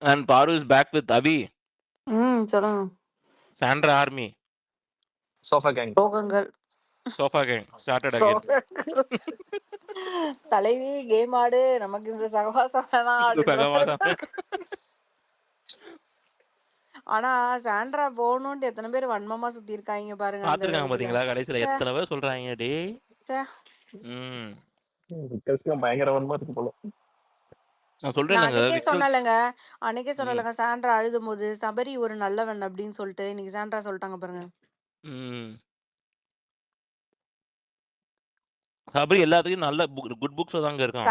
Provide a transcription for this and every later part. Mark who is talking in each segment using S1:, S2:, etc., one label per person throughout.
S1: And Paru is back with Abhi.
S2: சொல்லுங்க.
S1: Sandra Army.
S3: Sofa gang.
S2: சோகங்கள்.
S1: Sofa gang started again.
S2: தலைவி game ஆடு, நமக்கு இந்த சகவாசம் வேணாம் அப்படின்ற மாதிரி தான். ஆனா சாண்ட்ரா போகணும்னு எத்தனை பேர் வன்மமா சுத்தி இருக்காங்க பாருங்க. அந்த
S1: பாத்துருக்காங்க
S2: இதுல.
S1: பாத்தீங்களா கடைசியில
S2: ச்சே,
S1: எத்தனை பேர் சொல்றாங்க டே.
S2: ச்சே.
S3: பயங்கரமா இருக்கு போல.
S1: நான்
S2: நான்
S1: சொல்றேன்
S2: அன்னைக்கே சொன்னலங்க சாண்ட்ரா அழுதும் போது சபரி ஒரு நல்லவன் அப்படின்னு சொல்லிட்டு இன்னைக்கு சாண்ட்ரா சொல்லிட்டாங்க பாருங்க.
S1: சபரி எல்லாத்துக்கும் நல்ல குட் புக்ஸ் தாங்க இருக்கான்.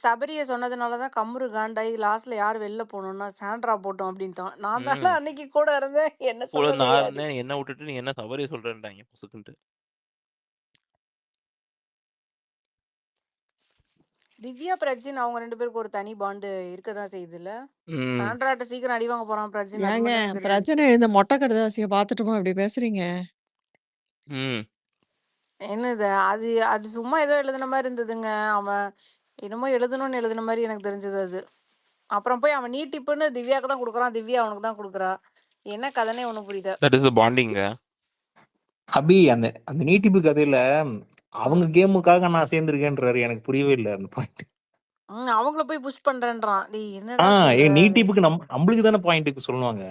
S2: சபரிய சொன்னதுனாலதான் கம்முரு காண்டாயி லாஸ்ட்ல யார் வெளில போகணும்னா சாண்ட்ரா போட்டோம் அப்படின்ட்டான். நான் தானே அன்னைக்கு கூட இருந்தேன், என்ன
S1: கூட
S2: சொல்றது
S1: நான்
S2: தெரியாது.
S1: இருந்தேன், என்ன விட்டுட்டு நீ என்ன சபரி சொல்றேன்டாங்க புசுக்குன்ட்டு.
S2: திவ்யா பிரஜின் அவங்க 2 பேருக்கு ஒரு தனி பாண்டு இருக்கதான் செய்யுதுல்ல. சாண்ட்ராட்ட சீக்கிரம் அடி வாங்க போறான் பிரஜின். அது
S4: ஏங்க
S2: மட்டும் எனக்கு தெரியும்.
S4: பிரச்சனை இந்த மொட்டை கடுதாசிய பாத்துட்டுமா இப்படி பேசுறீங்க?
S2: என்னது அது அது சும்மா ஏதோ எழுதுன மாதிரி இருந்ததுங்க. அவன் என்னமோ எழுதணும்னு எழுதுன மாதிரி எனக்கு தெரிஞ்சது அது. அப்புறம் போய் அவன் நீட்டிப்புன்னு திவ்யாக்கு தான் கொடுக்குறான், திவ்யா அவனுக்கு தான் கொடுக்குறா. என்ன கதைனே ஒண்ணும் புரியல.
S1: That is the bonding.
S3: Abhi அந்த அந்த நீட்டிப்பு கதையில அவங்க கேமுக்காக நான் சேர்ந்திருக்கேன்றாரு. எனக்கு புரியவே இல்லை அந்த பாயிண்ட்.
S2: அவங்கள போய் புஷ் பண்றேன்றான். டேய் என்னடா சொல்ற?
S3: நீட்டிப்புக்கு நம்மளுக்கு தானே பாயிண்ட்டுக்கு சொல்லுவாங்க.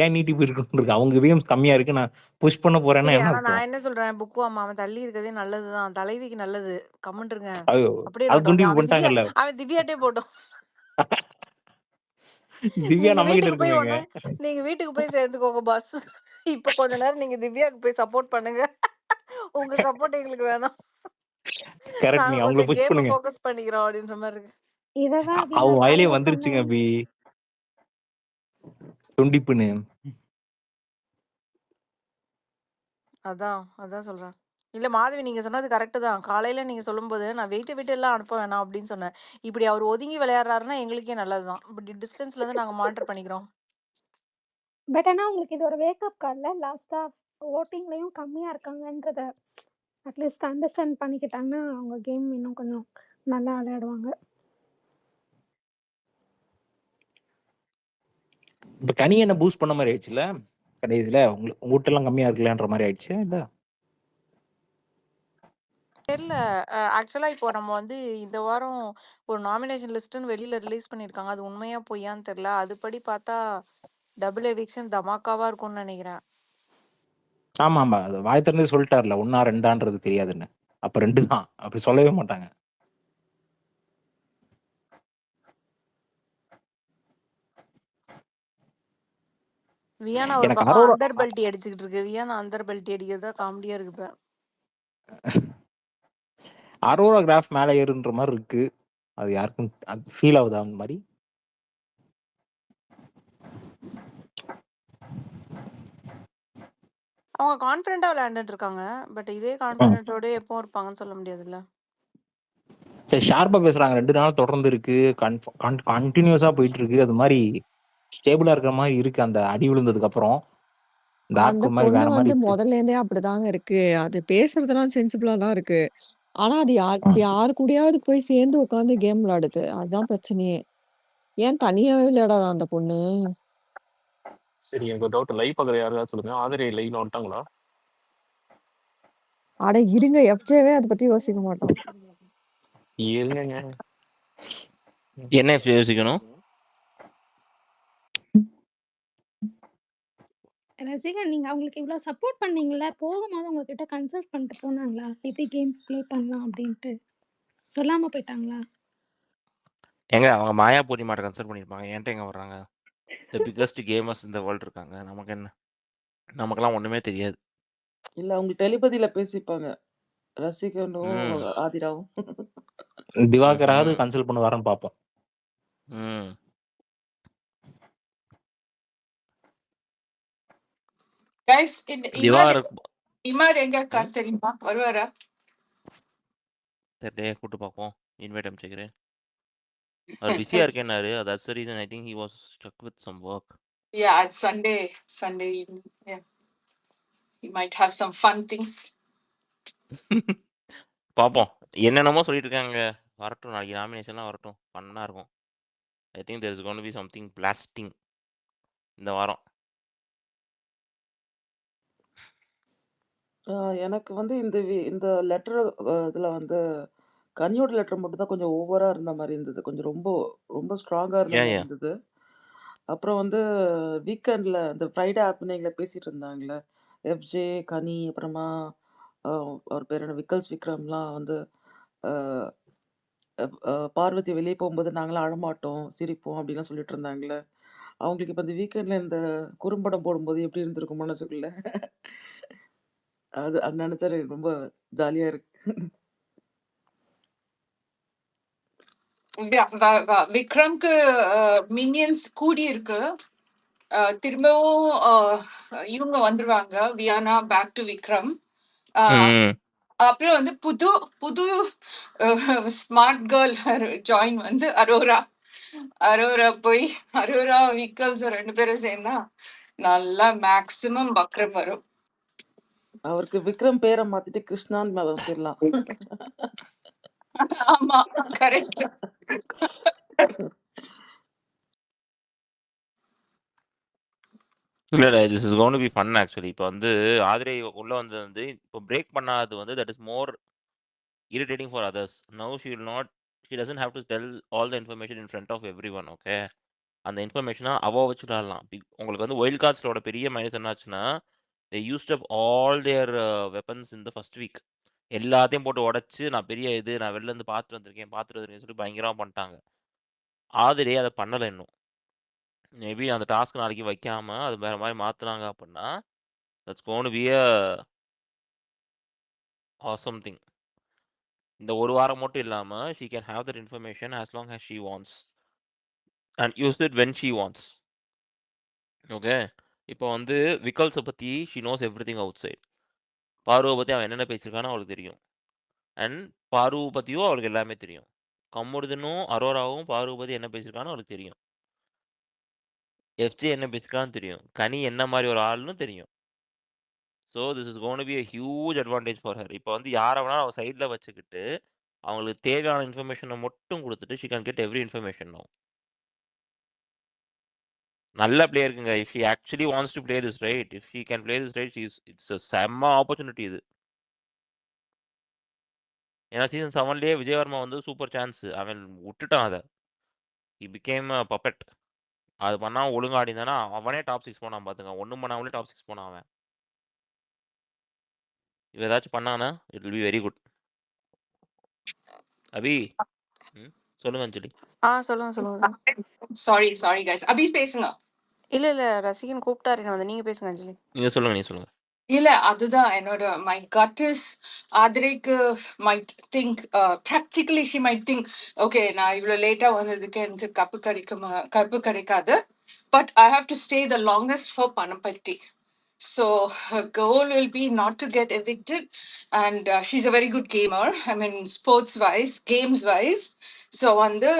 S3: ஏன் நீட்டிப்பு இருக்கு, அவங்க கேம் கம்மியா இருக்கு நான் புஷ் பண்ண போறேன்னா என்ன அர்த்தம்?
S2: நான் என்ன சொல்றேன், புக்குவாமா அவன் தள்ளி இருக்கதே நல்லதுதான், தலைவிக்கு நல்லது. கம்முன்றுங்க.
S3: ஐயோ,
S2: அப்படியே
S3: அது துண்டிப்பு பண்ணிட்டாங்கல்ல.
S2: அவன் திவ்யாட்டே போட்டோம்.
S3: திவ்யா
S2: நீங்க
S3: நம்ம கிட்ட
S2: வீட்டுக்கு போய்
S3: இருக்குங்க.
S2: நீங்க வீட்டுக்கு போய் சேர்ந்துக்கோங்க பாஸ். இப்ப கொஞ்ச நேரம் நீங்க திவ்யாக்கு போய் சப்போர்ட் பண்ணுங்க. உங்க சப்போர்ட் எங்களுக்கு வேணாம்.
S3: கரெக்ட்,
S2: நாங்க
S3: நீங்க அவங்கள
S2: கொஞ்சம்
S3: புஷ்
S2: கேம்
S3: பண்ணுங்க.
S2: ஃபோக்கஸ் பண்ணிக்கிறோம் அப்படின்ற மாதிரி இருக்கு.
S5: இததான்
S3: அவங்க வாயிலே வந்துருச்சுங்க அபி துண்டிப்புன்னு.
S2: அதான் சொல்றேன். இல்ல மாதவி, நீங்க சொன்னது கரெக்ட் தான். காலையில நீங்க சொல்லும்போது நான் வெயிட் விட்டு எல்லாம் அனுப்ப வேணாம் அப்படின்னு சொன்னேன். இப்படி அவர் ஒதுங்கி விளையாடுறாருன்னா எங்களுக்கே நல்லதுதான். இப்படி டிஸ்டன்ஸ்ல இருந்து நாங்க மானிட்டர் பண்ணிக்கிறோம்.
S5: பட் ஆனா உங்களுக்கு இது ஒரு வேக்கப் கால்ல. லாஸ்டா ஓட்டிங்லயும் கம்மியா இருக்காங்கன்றத அட்லீஸ்ட் அண்டர்ஸ்டாண்ட் பண்ணிக்கிட்டாங்கன்னா அவங்க கேம் இன்னும் கொஞ்சம் நல்லா விளையாடுவாங்க.
S3: இப்ப கனி என்ன பூஸ்ட் பண்ண மாதிரி ஆயிடுச்சுல கடைசியில, உங்க வீட்டெல்லாம் கம்மியா இருக்கலான்ற மாதிரி ஆயிடுச்சு இல்ல?
S2: தெரியல. ஆக்சுவலா இப்போ நம்ம வந்து இந்த வாரம் ஒரு நாமினேஷன் லிஸ்ட்னு வெளியில ரிலீஸ் பண்ணிருக்காங்க. அது உண்மையா பொய்யான்னு தெரியல. அதுபடி பார்த்தா டபுள் எவிக்ஷன் தமாக்காவா இருக்கும்னு நினைக்கிறேன்.
S3: ஆமா ஆமா, அது வாய் திறந்து சொல்லிட்டார்ல 1 2 தெரியாதுன்னு. அப்ப 2 தான், அப்படி சொல்லவே மாட்டாங்க.
S2: வியானா ஒரு
S3: எனக்கு
S2: பக்கம் அந்தர் பல்ட்டி அடிச்சுக்கிட்டு இருக்கு. வியானா அந்தர் பல்ட்டி அடிக்கிறதா காமெடியா இருக்கு இப்ப.
S3: அரோரா கிராஃப் மேல ஏறுன்ற மாதிரி இருக்கு. அது யாருக்கும் ஃபீல் ஆகுதா அந்த மாதிரி?
S2: அவங்க கான்ஃபிடென்ட்டா விளையாண்டுட்டு இருக்காங்க. பட் இதே கான்ஃபிடென்ட்டோட எப்பவும் இருப்பாங்கன்னு சொல்ல முடியாதுல்ல.
S3: சரி, ஷார்ப்பா பேசுறாங்க. 2 நாள் தொடர்ந்து இருக்கு, கண்டினியூஸா போயிட்டு இருக்கு. அது மாதிரி ஸ்டேபிளா இருக்கிற மாதிரி இருக்கு. அந்த அடி விழுந்ததுக்கு அப்புறம்
S4: அந்த பொண்ணு வந்து முதல்ல இருந்தே அப்படிதாங்க இருக்கு. அது பேசுறதெல்லாம் சென்சிபிளா தான் இருக்கு. ஆனா அது யாரு கூடயாவது போய் சேர்ந்து உட்காந்து கேம் விளையாடுது. அதுதான் பிரச்சனையே. ஏன் தனியாவே விளையாடாத அந்த பொண்ணு?
S6: சரி, எனக்கு ஒரு டவுட். லைவ் பார்க்குற யாராவது சொல்லுங்க. ஆதிரை லைவ்ல வந்துட்டாங்களா?
S4: அட இருங்க, எஃப்ஜேவே அதை பத்தி யோசிக்க மாட்டோம்.
S6: இருங்க,
S1: என்ன யோசிக்கணும்?
S5: ரசிகன், நீங்க அவங்களுக்கு இவ்வளவு சப்போர்ட் பண்ணீங்கல்ல, போகும்போது உங்ககிட்ட கன்சல்ட் பண்ணிட்டு போனாங்களா எப்படி கேம் ப்ளே பண்ணலாம் அப்படின்ட்டு? சொல்லாம போயிட்டாங்களா?
S1: எங்க அவங்க மாயாபூரி மாட்ட கன்சல்ட் பண்ணிருப்பாங்க. என்கிட்ட எங்க வர்றாங்க? தி பிகெஸ்ட் கேமர்ஸ் இந்த வேர்ல்ட் இருக்காங்க. நமக்கு என்ன, நமக்கெல்லாம் ஒண்ணுமே தெரியாது.
S7: இல்ல அவங்க டெலிபதியில பேசிப்பாங்க ரசிகனும் ஆதிராவும்.
S3: திவாகராவது கன்சல்ட் பண்ணுவாருன்னு பாப்போம்.
S2: கைஸ், இமார் எங்க இருக்கார் தெரியுமா? வருவாரா?
S1: தெரியல, கூட்டு பாப்போம். இன்வைட் அனுப்பிச்சுக்கிறேன். அவர் பிஸியா இருக்கேன்னாரு. That's the reason I think he was stuck with some work.
S2: Yeah, it's Sunday evening. Yeah. He might have some fun things.
S1: பாப்போம். என்னென்னமோ சொல்லிட்டு இருக்காங்க. வரட்டும், நாளைக்கு நாமினேஷன்லாம் வரட்டும். ஃபன்னா இருக்கும். I think there is going to be something blasting இந்த வாரம்.
S7: எனக்கு வந்து இந்த லெட்டர் இதில வந்து கனியோட லெட்டர் மட்டும் தான் கொஞ்சம் ஓவரா இருந்த மாரி இருந்தது. கொஞ்சம் ரொம்ப ரொம்ப ஸ்ட்ராங்கா இருந்த மாரி
S1: ஏன்?
S7: இருந்தது. அப்புறம் வந்து வீக்கெண்ட்ல இந்த ஃப்ரைடே ஹேப்பனிங்ல பேசிட்டு இருந்தாங்கல்ல. எஃப்ஜே, கனி அப்புறமா அ அவர் பேர் என்ன விக்கல்ஸ் விக்ரம்லாம் வந்து அ பார்வதி வெளிய போம்போது நாங்கலாம் அழமாட்டோம், சிரிப்போம் அப்படிலாம் சொல்லிட்டு இருந்தாங்கல்ல. அவங்களுக்கு இப்ப இந்த வீக்கெண்ட்ல இந்த குறும்படம் போடும்போது எப்படி இருந்திருக்கும் மனசுக்குள்ள? அது அது நெனச்சா எனக்கு ரொம்ப ஜாலியா இருக்கு.
S8: விக்ரம்க்கு மினியன்ஸ் கூடி இருக்கு. திரும்பவும் இவங்க வந்துருவாங்க, வியானா பேக் டு விக்ரம். அப்புறம் வந்து புது புது ஸ்மார்ட் கேர்ள் ஜாயின் வந்து அரோரா போய் அரோரா விக்கல்ஸ் 2 பேரும் சேர்ந்தா நல்லா மேக்ஸிமம் பக்ரம் வரும்.
S7: அவருக்கு விக்ரம் பேர மாத்திட்டு கிருஷ்ணான்னு மாத்திரலாம்.
S8: ஆமா, கரெக்ட்.
S1: இல்ல this is going to B fun actually. இப்போ வந்து ஆதிரை உள்ள வந்து இப்போ பிரேக் பண்ணாதது வந்து that is more irritating for others. Now she doesn't have to tell all the information in front of everyone, okay? அந்த இன்ஃபர்மேஷனை அவ வச்சு விளாடலாம். உங்களுக்கு வந்து ஒயில்ட் கார்ட்ஸோட பெரிய மைனஸ் என்னாச்சுன்னா they used up all their weapons in the first week. எல்லாத்தையும் போட்டு உடைச்சு நான் வெளில இருந்து பார்த்துட்டு வந்திருக்கேன் சொல்லி பயங்கரமா பண்ணிட்டாங்க. ஆதிரே அதை பண்ணலை இன்னும். மேபி அந்த டாஸ்க் நாளைக்கு வைக்காம அது வேற மாதிரி மாத்துனாங்க அப்படின்னா that's going to be a awesome thing. இந்த ஒரு வாரம் மட்டும் இல்லாம she can have that information as long as she wants and use it when she wants. Okay, இப்போ வந்து விக்கல்ஸை பத்தி she knows everything outside. பாருவை பத்தி அவன் என்னென்ன பேசியிருக்கானோ அவளுக்கு தெரியும். அண்ட் பாரு பத்தியும் அவளுக்கு எல்லாமே தெரியும். கம்முடுதனும் அரோராவும் பாரு பத்தி என்ன பேசியிருக்கானோ அவளுக்கு தெரியும். எஃப்ஜே என்ன பேசியிருக்கான்னு தெரியும். கனி என்ன மாதிரி ஒரு ஆள்னு தெரியும். So this is gonna be a huge advantage for her. இப்போ வந்து யாரை வேணாலும் அவள் சைடில் வச்சுக்கிட்டு அவங்களுக்கு தேவையான இன்ஃபர்மேஷனை மட்டும் கொடுத்துட்டு she can get every information now. நல்ல பிளேயருக்குங்க. if she actually wants to play this right, if she can play this right, it's a செம்ம ஆப்பர்ச்சுனிட்டி இது. ஏன்னா சீசன் 7லயே விஜயவர்மா வந்து சூப்பர் சான்ஸ், அவன் விட்டுட்டான் அதை. he became a puppet. அது பண்ணா ஒழுங்கா ஆடிந்தானா அவனே டாப் 6 போனான் பாத்துங்க. ஒன்றும் பண்ணாமலே டாப் 6 போனான் அவன். இவ ஏதாச்சும் பண்ணானா it will be very good. Abhi சொல்லுங்க அஞ்சலி.
S2: சொல்லுங்க.
S8: சாரி கைஸ், அபி பேசுங்க.
S2: இல்ல ரசிகன் கூப்பிட்டாரு என்ன, நீங்க பேசுங்க அஞ்சலி.
S1: நீங்க சொல்லுங்க.
S8: இல்ல, அதுதான் என்னோட மை கட் இஸ் ஆதிரைக்கு might think practically she might think okay நான் இவ்வளவு லேட்டா வந்ததுக்கு எனக்கு கப்பு கிடைக்காது, but I have to stay the longest for பணப்பட்டி. So her goal will be not to get evicted, and she's a very good gamer. I mean, sports-wise, games-wise. So on the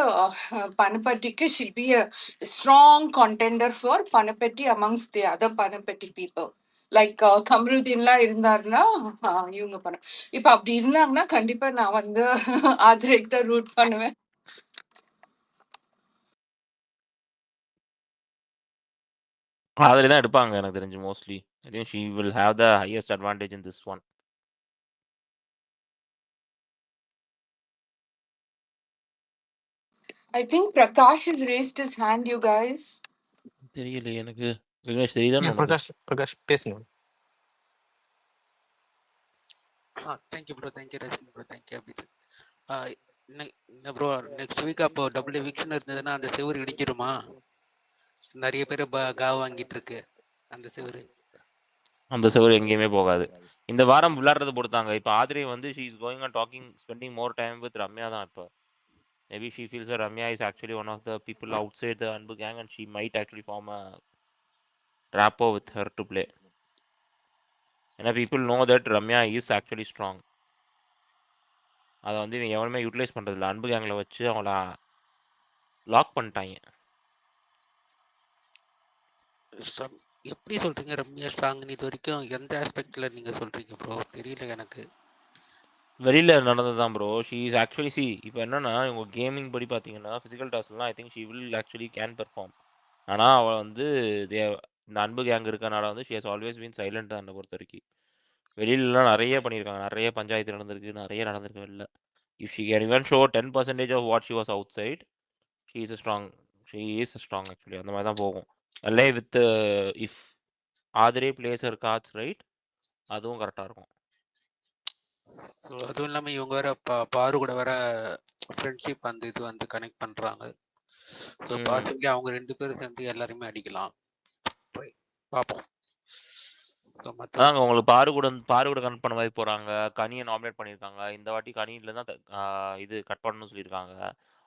S8: Panapattikku, she'll be a strong contender for Panapatti amongst the other Panapatti people. Like கம்ருதீன்லாம் இருந்தாருன்னா இவங்க பண்ண. இப்ப அப்படி இருந்தாங்கன்னா கண்டிப்பா நான் வந்து ஆதிரைக்கு தான் ரூட் பண்ணுவேன்.
S1: ஆதிரை தான் எடுப்பாங்க எனக்கு தெரிஞ்சு mostly. I think she will have the highest advantage in this one.
S8: I think Prakash has raised his hand, you guys.
S1: தெரியல எனக்கு. விக்னேஷ் தெரியுதான்னு உனக்கு?
S6: பிரகாஷ் பேசுங்க.
S9: Thank you bro, thank you Rajini bro, thank you Abhijit. என்ன ப்ரோ நெக்ஸ்ட் வீக் அப்போ டபுள் எவிக்ஷன் இருந்ததுன்னா அந்த செவரு இடிஞ்சிருமா? நிறைய பேர் காவ வாங்கிட்டு இருக்கு அந்த செவரு.
S1: அந்த செவரு எங்கேயுமே போகாது. இந்த வாரம் விளையாடுறது பொறுத்தாங்க. இப்போ ஆதிரை வந்து she is going on talking, spending more time with Ramya தான். இப்போ maybe she feels that Ramya is actually one of the people outside the Anbu gang and she might actually form a rapport with her to play. ஏன்னா people know that Ramya is actually strong. அதை வந்து இவங்க எவனுமே utilise பண்றதில்ல. அன்பு கேங்ல வச்சு அவங்கள lock பண்ணிட்டாங்க.
S9: எப்படி சொல்றீங்க ரம்யா ஸ்ட்ராங்? இது வரைக்கும் எந்த ஆஸ்பெக்ட்ல நீங்க சொல்றீங்க ப்ரோ? தெரியல எனக்கு.
S1: வெளியில நடந்தது தான் ப்ரோ. ஷீ இஸ் ஆக்சுவலி இப்போ என்னன்னா இவங்க கேமிங் படி பார்த்தீங்கன்னா ஃபிசிக்கல் டாஸ்க்லாம் I think she will actually can perform. ஆனால் அவள் வந்து இந்த அன்பு கேங் இருக்கனால வந்து she has always been silent தான் என்னை பொறுத்த வரைக்கும். வெளியிலலாம் நிறைய பண்ணியிருக்காங்க, நிறைய பஞ்சாயத்து நடந்திருக்கு, நிறைய நடந்திருக்கு வெளில. If she can even show 10% of what she was outside, she is strong. She is strong actually. அந்த மாதிரி தான் போகும். அல்லே with if Aadhirai plays her cards right, அதுவும் கரெக்டாக இருக்கும்.
S9: ஸோ அதுவும் இல்லாமல் இவங்க வேற பாரு கூட வேற ஃப்ரெண்ட்ஷிப் அந்த இது வந்து கனெக்ட் பண்ணுறாங்க. ஸோ பாசிபிளி அவங்க 2 பேரும் சேர்ந்து எல்லாருமே அடிக்கலாம். பார்ப்போம். ஸோ
S1: அதாங்க உங்களுக்கு பாரு கூட கனெக்ட் பண்ண மாதிரி போகிறாங்க. கனியை நாமினேட் பண்ணியிருக்காங்க. இந்த வாட்டி கனியில் தான் இது கட் பண்ணணும்னு சொல்லியிருக்காங்க.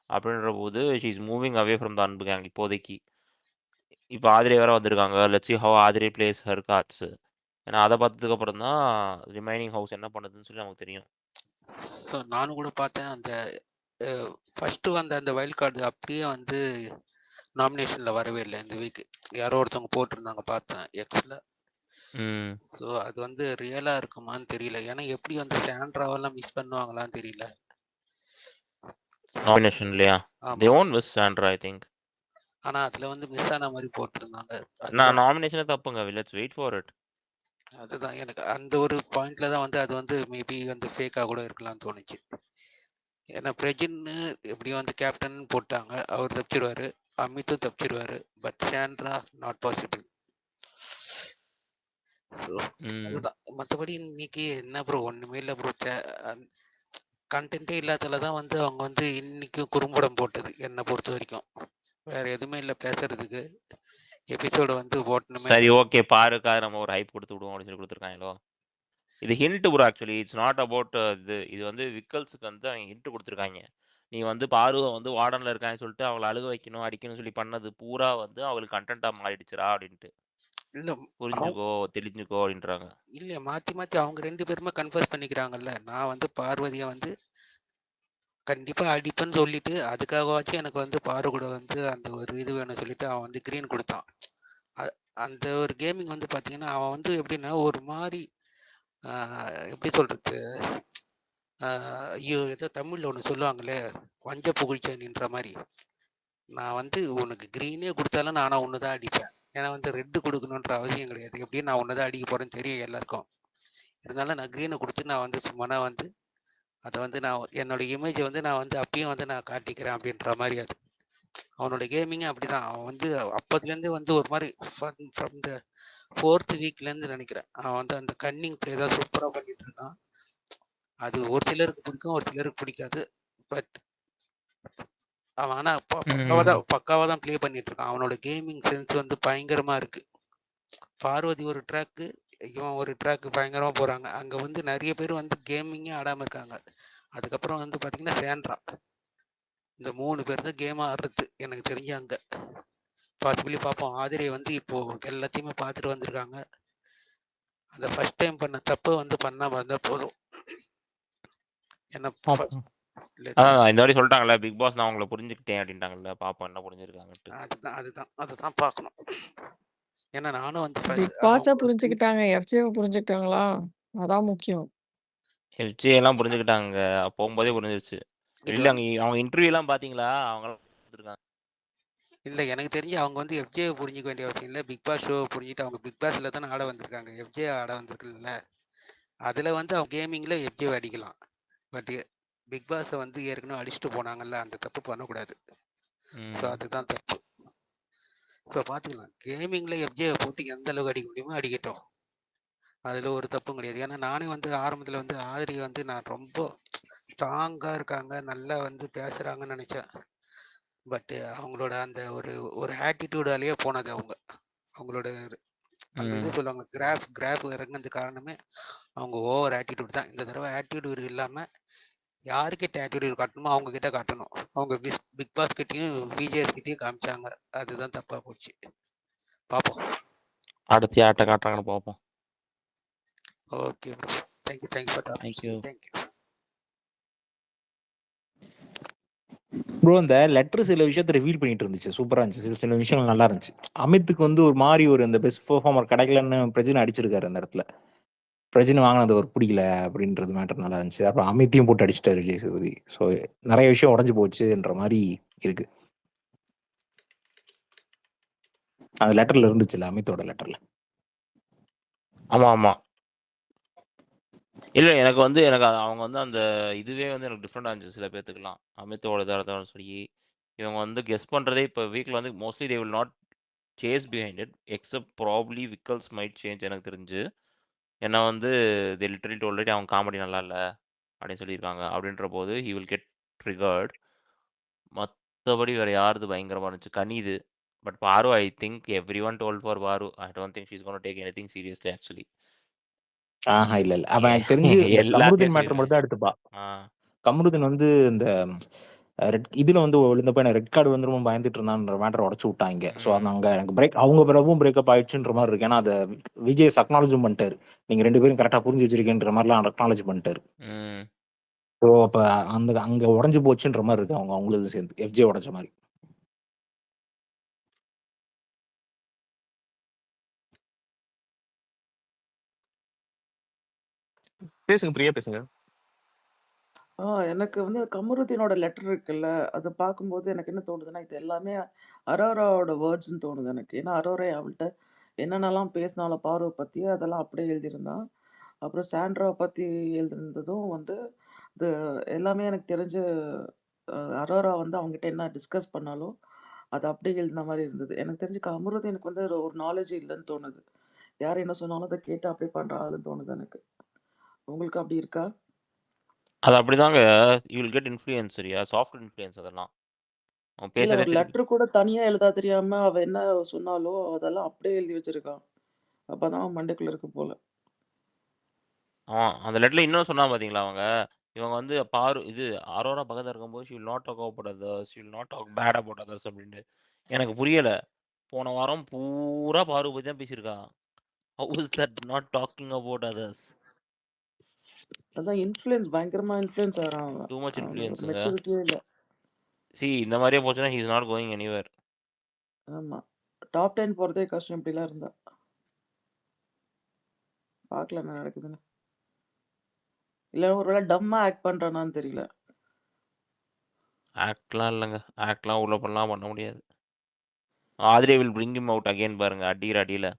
S1: அப்படின்ற போது she is moving away from the அன்பு கேங் இப்போதைக்கு. இப்போ ஆதிரே வேற வந்திருக்காங்க. Let's see how Aadhirai plays her cards. ஏன்னா அதை பார்த்ததுக்கு அப்புறம் தான் ரிமைனிங் ஹவுஸ் என்ன பண்ணுதுன்னு சொல்லி நமக்கு தெரியும்.
S9: ஸோ நானும் கூட பார்த்தேன் அந்த ஃபர்ஸ்ட்டு வந்த அந்த வைல்ட் கார்டு அப்படியே வந்து நாமினேஷனில் வரவே இல்லை இந்த வீக். யாரோ ஒருத்தவங்க போட்டிருந்தாங்க பார்த்தேன் எக்ஸில். ஸோ அது வந்து ரியலாக இருக்குமான்னு தெரியல. ஏன்னா எப்படி வந்து சாண்ட்ராவெல்லாம் மிஸ் பண்ணுவாங்களான்னு தெரியல
S1: நாமினேஷன்லையா. they won't miss Sandra I think.
S9: ஆனால் அதில் வந்து மிஸ் ஆன மாதிரி போட்டிருந்தாங்க.
S1: நான் நாமினேஷனே தப்புங்க. let's wait for it.
S9: அதுதான் எனக்கு அந்த ஒரு பாயிண்ட்ல தான் வந்து அது வந்து மேபி வந்து ஃபேக்காக கூட இருக்கலாம்னு தோணுச்சு. ஏன்னா பிரஜின்னு எப்படியும் வந்து கேப்டன் போட்டாங்க, அவர் தப்பிச்சிருவாரு, அமித்தும் தப்பிச்சிருவாரு. But Sandra not possible. So அதுதான். மற்றபடி இன்னைக்கு என்ன ப்ரோ ஒன்றுமே இல்லை ப்ரோ. கண்டென்ட்டே இல்லாததால தான் வந்து அவங்க வந்து இன்னைக்கும் குறும்படம் போட்டது என்னை பொறுத்த வரைக்கும். வேற எதுவுமே இல்லை பேசுறதுக்கு. எபிசோடு வந்து போட்டணுமே.
S1: சரி ஓகே பாருக்கா நம்ம ஒரு ஹைப் கொடுத்து விடுவோம் அப்படின்னு சொல்லி கொடுத்துருக்காங்களோ. இது hint bro. Actually it's not about இது வந்து விக்கல்ஸுக்கு வந்து அவங்க ஹிண்ட் கொடுத்துருக்காங்க. நீ வந்து பாருவை வந்து வார்டனில் இருக்கான்னு சொல்லிட்டு அவளை அழுக வைக்கணும் அடிக்கணும்னு சொல்லி பண்ணது பூரா வந்து அவளுக்கு கண்டென்ட்டாக மாறிடுச்சுரா அப்படின்ட்டு.
S9: இல்லை
S1: புரிஞ்சுக்கோ தெளிஞ்சுக்கோ அப்படின்றாங்க.
S9: இல்லை மாற்றி மாற்றி அவங்க 2 பேருமே கன்ஃபர்ஸ் பண்ணிக்கிறாங்கல்ல. நான் வந்து பார்வதியை வந்து கண்டிப்பாக அடிப்பேன்னு சொல்லிட்டு அதுக்காகவாச்சும் எனக்கு வந்து பாரு கூட வந்து அந்த ஒரு இது வேணும்னு சொல்லிட்டு அவன் வந்து க்ரீன் கொடுத்தான். அந்த ஒரு கேமிங் வந்து பார்த்தீங்கன்னா அவன் வந்து எப்படின்னா ஒரு மாதிரி எப்படி சொல்றது, ஐயோ ஏதோ தமிழில் ஒன்று சொல்லுவாங்களே வஞ்ச புகழ்ச்சேன்ற மாதிரி. நான் வந்து உனக்கு க்ரீனே கொடுத்தாலும் நானும் ஒன்று தான் அடிப்பேன். ஏன்னா வந்து ரெட்டு கொடுக்கணுன்ற அவசியம் கிடையாது. எப்படியும் நான் ஒன்று தான் அடிக்க போகிறேன்னு தெரியும் எல்லாருக்கும். இருந்தாலும் நான் க்ரீனை கொடுத்து நான் வந்து சும்மா வந்து அதை வந்து நான் என்னோட இமேஜை வந்து நான் வந்து அப்பயும் வந்து நான் காட்டிக்கிறேன் அப்படின்ற மாதிரி. அது அவனோட கேமிங்கே அப்படிதான். அவன் வந்து அப்போதுலேருந்து வந்து ஒரு மாதிரி ஃப்ரம் த 4th வீக்லேருந்து நினைக்கிறேன் அவன் வந்து அந்த கன்னிங் பிளே தான் சூப்பராக பண்ணிட்டு இருக்கான். அது ஒரு சிலருக்கு பிடிக்கும், ஒரு சிலருக்கு பிடிக்காது. பட் அவன் ஆனால் பக்காவாக தான் ப்ளே பண்ணிட்டு இருக்கான். அவனோட கேமிங் சென்ஸ் வந்து பயங்கரமாக இருக்கு. பார்வதி ஒரு ட்ராக்கு, இவன் ஒரு ட்ராக்கு பயங்கரமாக போகிறாங்க. அங்கே வந்து நிறைய பேர் வந்து கேமிங்கே ஆடாமல் இருக்காங்க. அதுக்கப்புறம் வந்து பார்த்தீங்கன்னா சாண்ட்ரா, இந்த 3 பேர் தான் கேம் ஆடுறது எனக்கு தெரிஞ்ச. அங்கே பாசிபிளி பார்ப்போம். ஆதிரை வந்து இப்போ எல்லாத்தையுமே பார்த்துட்டு வந்திருக்காங்க. அந்த ஃபர்ஸ்ட் டைம் பண்ண தப்பை வந்து பண்ணாம இருந்தா போதும். என்ன
S1: இந்த மாதிரி சொல்லிட்டாங்கல்ல பிக் பாஸ் நான் உங்களை புரிஞ்சுக்கிட்டேன் அப்படின்ட்டாங்கல்ல. பாப்போம் என்ன புரிஞ்சிருக்காங்க.
S9: அதுதான் பார்க்கணும். ஏன்னா நானும் வந்து
S4: பிக் பாஸை புரிஞ்சுக்கிட்டாங்க, எஃப்ஜேவை புரிஞ்சுக்கிட்டாங்களா? அதான் முக்கியம்.
S1: எஃப்ஜே எல்லாம் புரிஞ்சுக்கிட்டாங்க, போகும்போதே புரிஞ்சிருச்சு. இல்லை அவங்க இன்டர்வியூ எல்லாம் பாத்தீங்களா? அவங்க
S9: இல்லை எனக்கு தெரிஞ்சு அவங்க வந்து எஃப்ஜே புரிஞ்சிக்க வேண்டிய அவசியம் இல்லை. பிக் பாஸ் ஷோ புரிஞ்சுட்டு அவங்க பிக் பாஸ்ல தானே ஆட வந்திருக்காங்க. எஃப்ஜே ஆட வந்திருக்குல்ல, அதில் வந்து அவங்க கேமிங்கில் எஃப்ஜே அடிக்கலாம். பட் பிக் பாஸை வந்து ஏற்கனவே அடிச்சுட்டு போனாங்கல்ல, அந்த தப்பு பண்ணக்கூடாது. ஸோ அதுதான் தப்பு. ஸோ பார்த்துக்கலாம். கேமிங்கில் எஃப்ஜே போட்டு எந்த அளவுக்கு அடிக்க முடியுமோ அடிக்கட்டும், அதில் ஒரு தப்பும் கிடையாது. ஏன்னா நானே வந்து ஆரம்பத்தில் வந்து ஆதிரி வந்து நான் ரொம்ப ஸ்ட்ராங்காக இருக்காங்க, நல்லா வந்து பேசுகிறாங்கன்னு நினச்சேன். பட் அவங்களோட அந்த ஒரு ஆட்டிடியூடாலேயே போனது. அவங்களோட அந்த இது சொல்லுவாங்க கிராஃப் இறங்குறது காரணமே அவங்க ஓவர் ஆட்டிடியூட் தான். இந்த தடவை ஆட்டிடியூட் இல்லாமல் யாருக்கிட்ட ஆட்டிடியூட் காட்டணுமோ அவங்க கிட்ட காட்டணும். அவங்க பிக் பாஸ் கிட்டையும் விஜேஎஸ் கிட்டையும் காமிச்சாங்க. அதுதான் தப்பா போச்சு. பார்ப்போம்
S1: அடுத்து யார்கிட்ட காட்டுறாங்கன்னு பார்ப்போம்.
S9: Okay bro, thank you for talking. Thank you
S3: bro. இந்த லெட்டர் சில விஷயத்தை ரிவீல் பண்ணிட்டு இருந்துச்சு, சூப்பரா இருந்துச்சு. சில விஷயங்கள் நல்லா இருந்துச்சு. அமித்துக்கு வந்து ஒரு மாதிரி ஒரு இந்த பெஸ்ட் பெர்ஃபார்மர் கிடைக்கலன்னு பிரச்சனை அடிச்சிருக்காரு அந்த இடத்துல. பிரச்சனை வாங்கினது ஒரு பிடிக்கல அப்படின்றது மேட்டர் நல்லா இருந்துச்சு. அப்புறம் அமித்தையும் போட்டு அடிச்சிட்டாரு விஜய் சேதுபதி. ஸோ நிறைய விஷயம் உடஞ்சு போச்சுன்ற மாதிரி இருக்கு. அந்த லெட்டர்ல இருந்துச்சுல்ல, அமித்தோட லெட்டர்ல.
S1: ஆமா ஆமா. இல்ல எனக்கு அவங்க வந்து அந்த இதுவே வந்து எனக்கு டிஃப்ரெண்டா இருந்துச்சு சில பேத்துக்குலாம். அமித்தோட இதா இருந்தாலும் சரி, இவங்க வந்து கெஸ் பண்றதே இப்ப வீக்ல வந்து mostly they will not chase behind it except probably Vikkals might change எனக்கு தெரிஞ்சு. ஏன்னா வந்து தே லிட்டரலி டோல்ட் அவங்க காமெடி நல்லா இல்ல அப்படின்னு சொல்லியிருக்காங்க. அப்படின்ற போது ஹி வில் கெட் ட்ரிகர்ட். மத்தபடி வேற யாருது பயங்கரமா இருந்துச்சு? கனிது. But Paaru I think everyone told for Paaru. I don't think she's gonna take anything seriously actually.
S3: இல்ல அவன் எனக்கு தெரிஞ்சு இந்த
S1: எல்லாத்தையும்
S3: கமருதீன் மேட்டர் மட்டும் தான் எடுத்துப்பா.
S1: ஆ
S3: கமருதீன் வந்து இந்த இதுல வந்து விழுந்தப்ப ரெட் கார்டு வந்து ரொம்ப பயந்துட்டு இருந்தான்ற மேட்டர் உடச்சு விட்டாங்க. ஸோ
S1: ம்.
S3: அங்க எனக்கு பிரேக் அவங்க பிறவும் பிரேக்கப் ஆயிடுச்சுன்ற மாதிரி இருக்கு. ஏன்னா அதை விஜய் அக்னாலஜும் பண்ணிட்டாரு. நீங்க 2 பேரும் கரெக்டா புரிஞ்சு வச்சிருக்கேன்ற மாதிரிலாம் அக்னாலஜ் பண்ணிட்டாரு.
S1: ம்.
S3: ஸோ அப்ப அங்க உடஞ்சு போச்சுன்ற மாதிரி இருக்கு அவங்களும் சேர்ந்து எஃப்ஜே உடைச்ச மாதிரி.
S6: பேசுங்க பிரியா, பேசுங்க.
S7: எனக்கு வந்து கமருதீனோட லெட்டர் இருக்குல்ல, அத பார்க்கும்போது எனக்கு என்ன தோணுதுன்னா, இது எல்லாமே அரோராவோட வேர்ட்ஸ்ன்னு தோணுது எனக்கு. ஏன்னா அரோரா அவள்ட்ட என்னென்னலாம் பேசினாலும் பார்வ பத்தி, அதெல்லாம் அப்படியே எழுதியிருந்தான். அப்புறம் சாண்ட்ராவ பத்தி எழுதியிருந்ததும் வந்து, இது எல்லாமே எனக்கு தெரிஞ்சு அரோரா வந்து அவங்ககிட்ட என்ன டிஸ்கஸ் பண்ணாலும், அத அப்படியே எழுதின மாரி இருந்தது. எனக்கு தெரிஞ்சு கமருதீனுக்கு வந்து ஒரு நாலேட்ஜ் இல்லன்னு தோணுது. யார் என்ன சொன்னாலும் அத கேட்டு அப்படியே பண்ற ஆளுன்னு தோணுது எனக்கு. உங்களுக்கு அப்படி இருக்கா?
S1: அது அப்படிதாங்க. யூ வில் கெட் இன்ஃப்ளூயன்ஸ் சரியா? சாஃப்ட் இன்ஃப்ளூயன்ஸ் அதெல்லாம். அவன்
S7: இல்ல
S1: பேசுறதே
S7: ஒரு
S1: திருப்பி
S7: லெட்டர் கூட தனியா எழுத தெரியாம அவ என்ன சொன்னாலோ, அதெல்லாம் அப்படியே எழுதி வச்சிருக்கான். அப்பதான் அவன் மண்டைக்குள்ள இருக்கு போல.
S1: அந்த லெட்டர்ல இன்னும் சொன்னா பாத்தீங்களா அவங்க? இவங்க வந்து பாரு இது அரோரா பக்கத்துல இருக்கும்போது she will not talk about others, she will not talk bad about others அப்படின்ட்டு. எனக்கு புரியல. போன வாரம் பூரா பாரு பத்தி தான் பேசியிருக்கா. How is that not talking about others?
S7: அதான் இன்ஃப்ளூயன்ஸ் பயங்கரமா இன்ஃப்ளூயன்ஸ் ஆகுறான் அவன்.
S1: டூ மச்
S7: அவனுக்கு ஒரு
S1: இன்ஃப்ளூயன்ஸுங்க.
S7: மெச்சூரிட்டியே இல்ல.
S1: இந்த மாதிரியே போச்சுன்னா he is not going anywhere.
S7: ஆமா. டாப் 10 போறதே கஷ்டம் இப்படிலாம் இருந்தா. பார்க்கலாம் என்ன நடக்குதுன்னு. இல்ல ஒருவேளை டம்மா ஆக்ட் பண்றானான்னு தெரியல.
S1: ஆக்ட்லாம் இல்லைங்க. ஆக்ட்லாம் உள்ள பண்ணலாம் பண்ண முடியாது. Aadhirai will bring him out again பாருங்க. அடிக்கிற அடியில.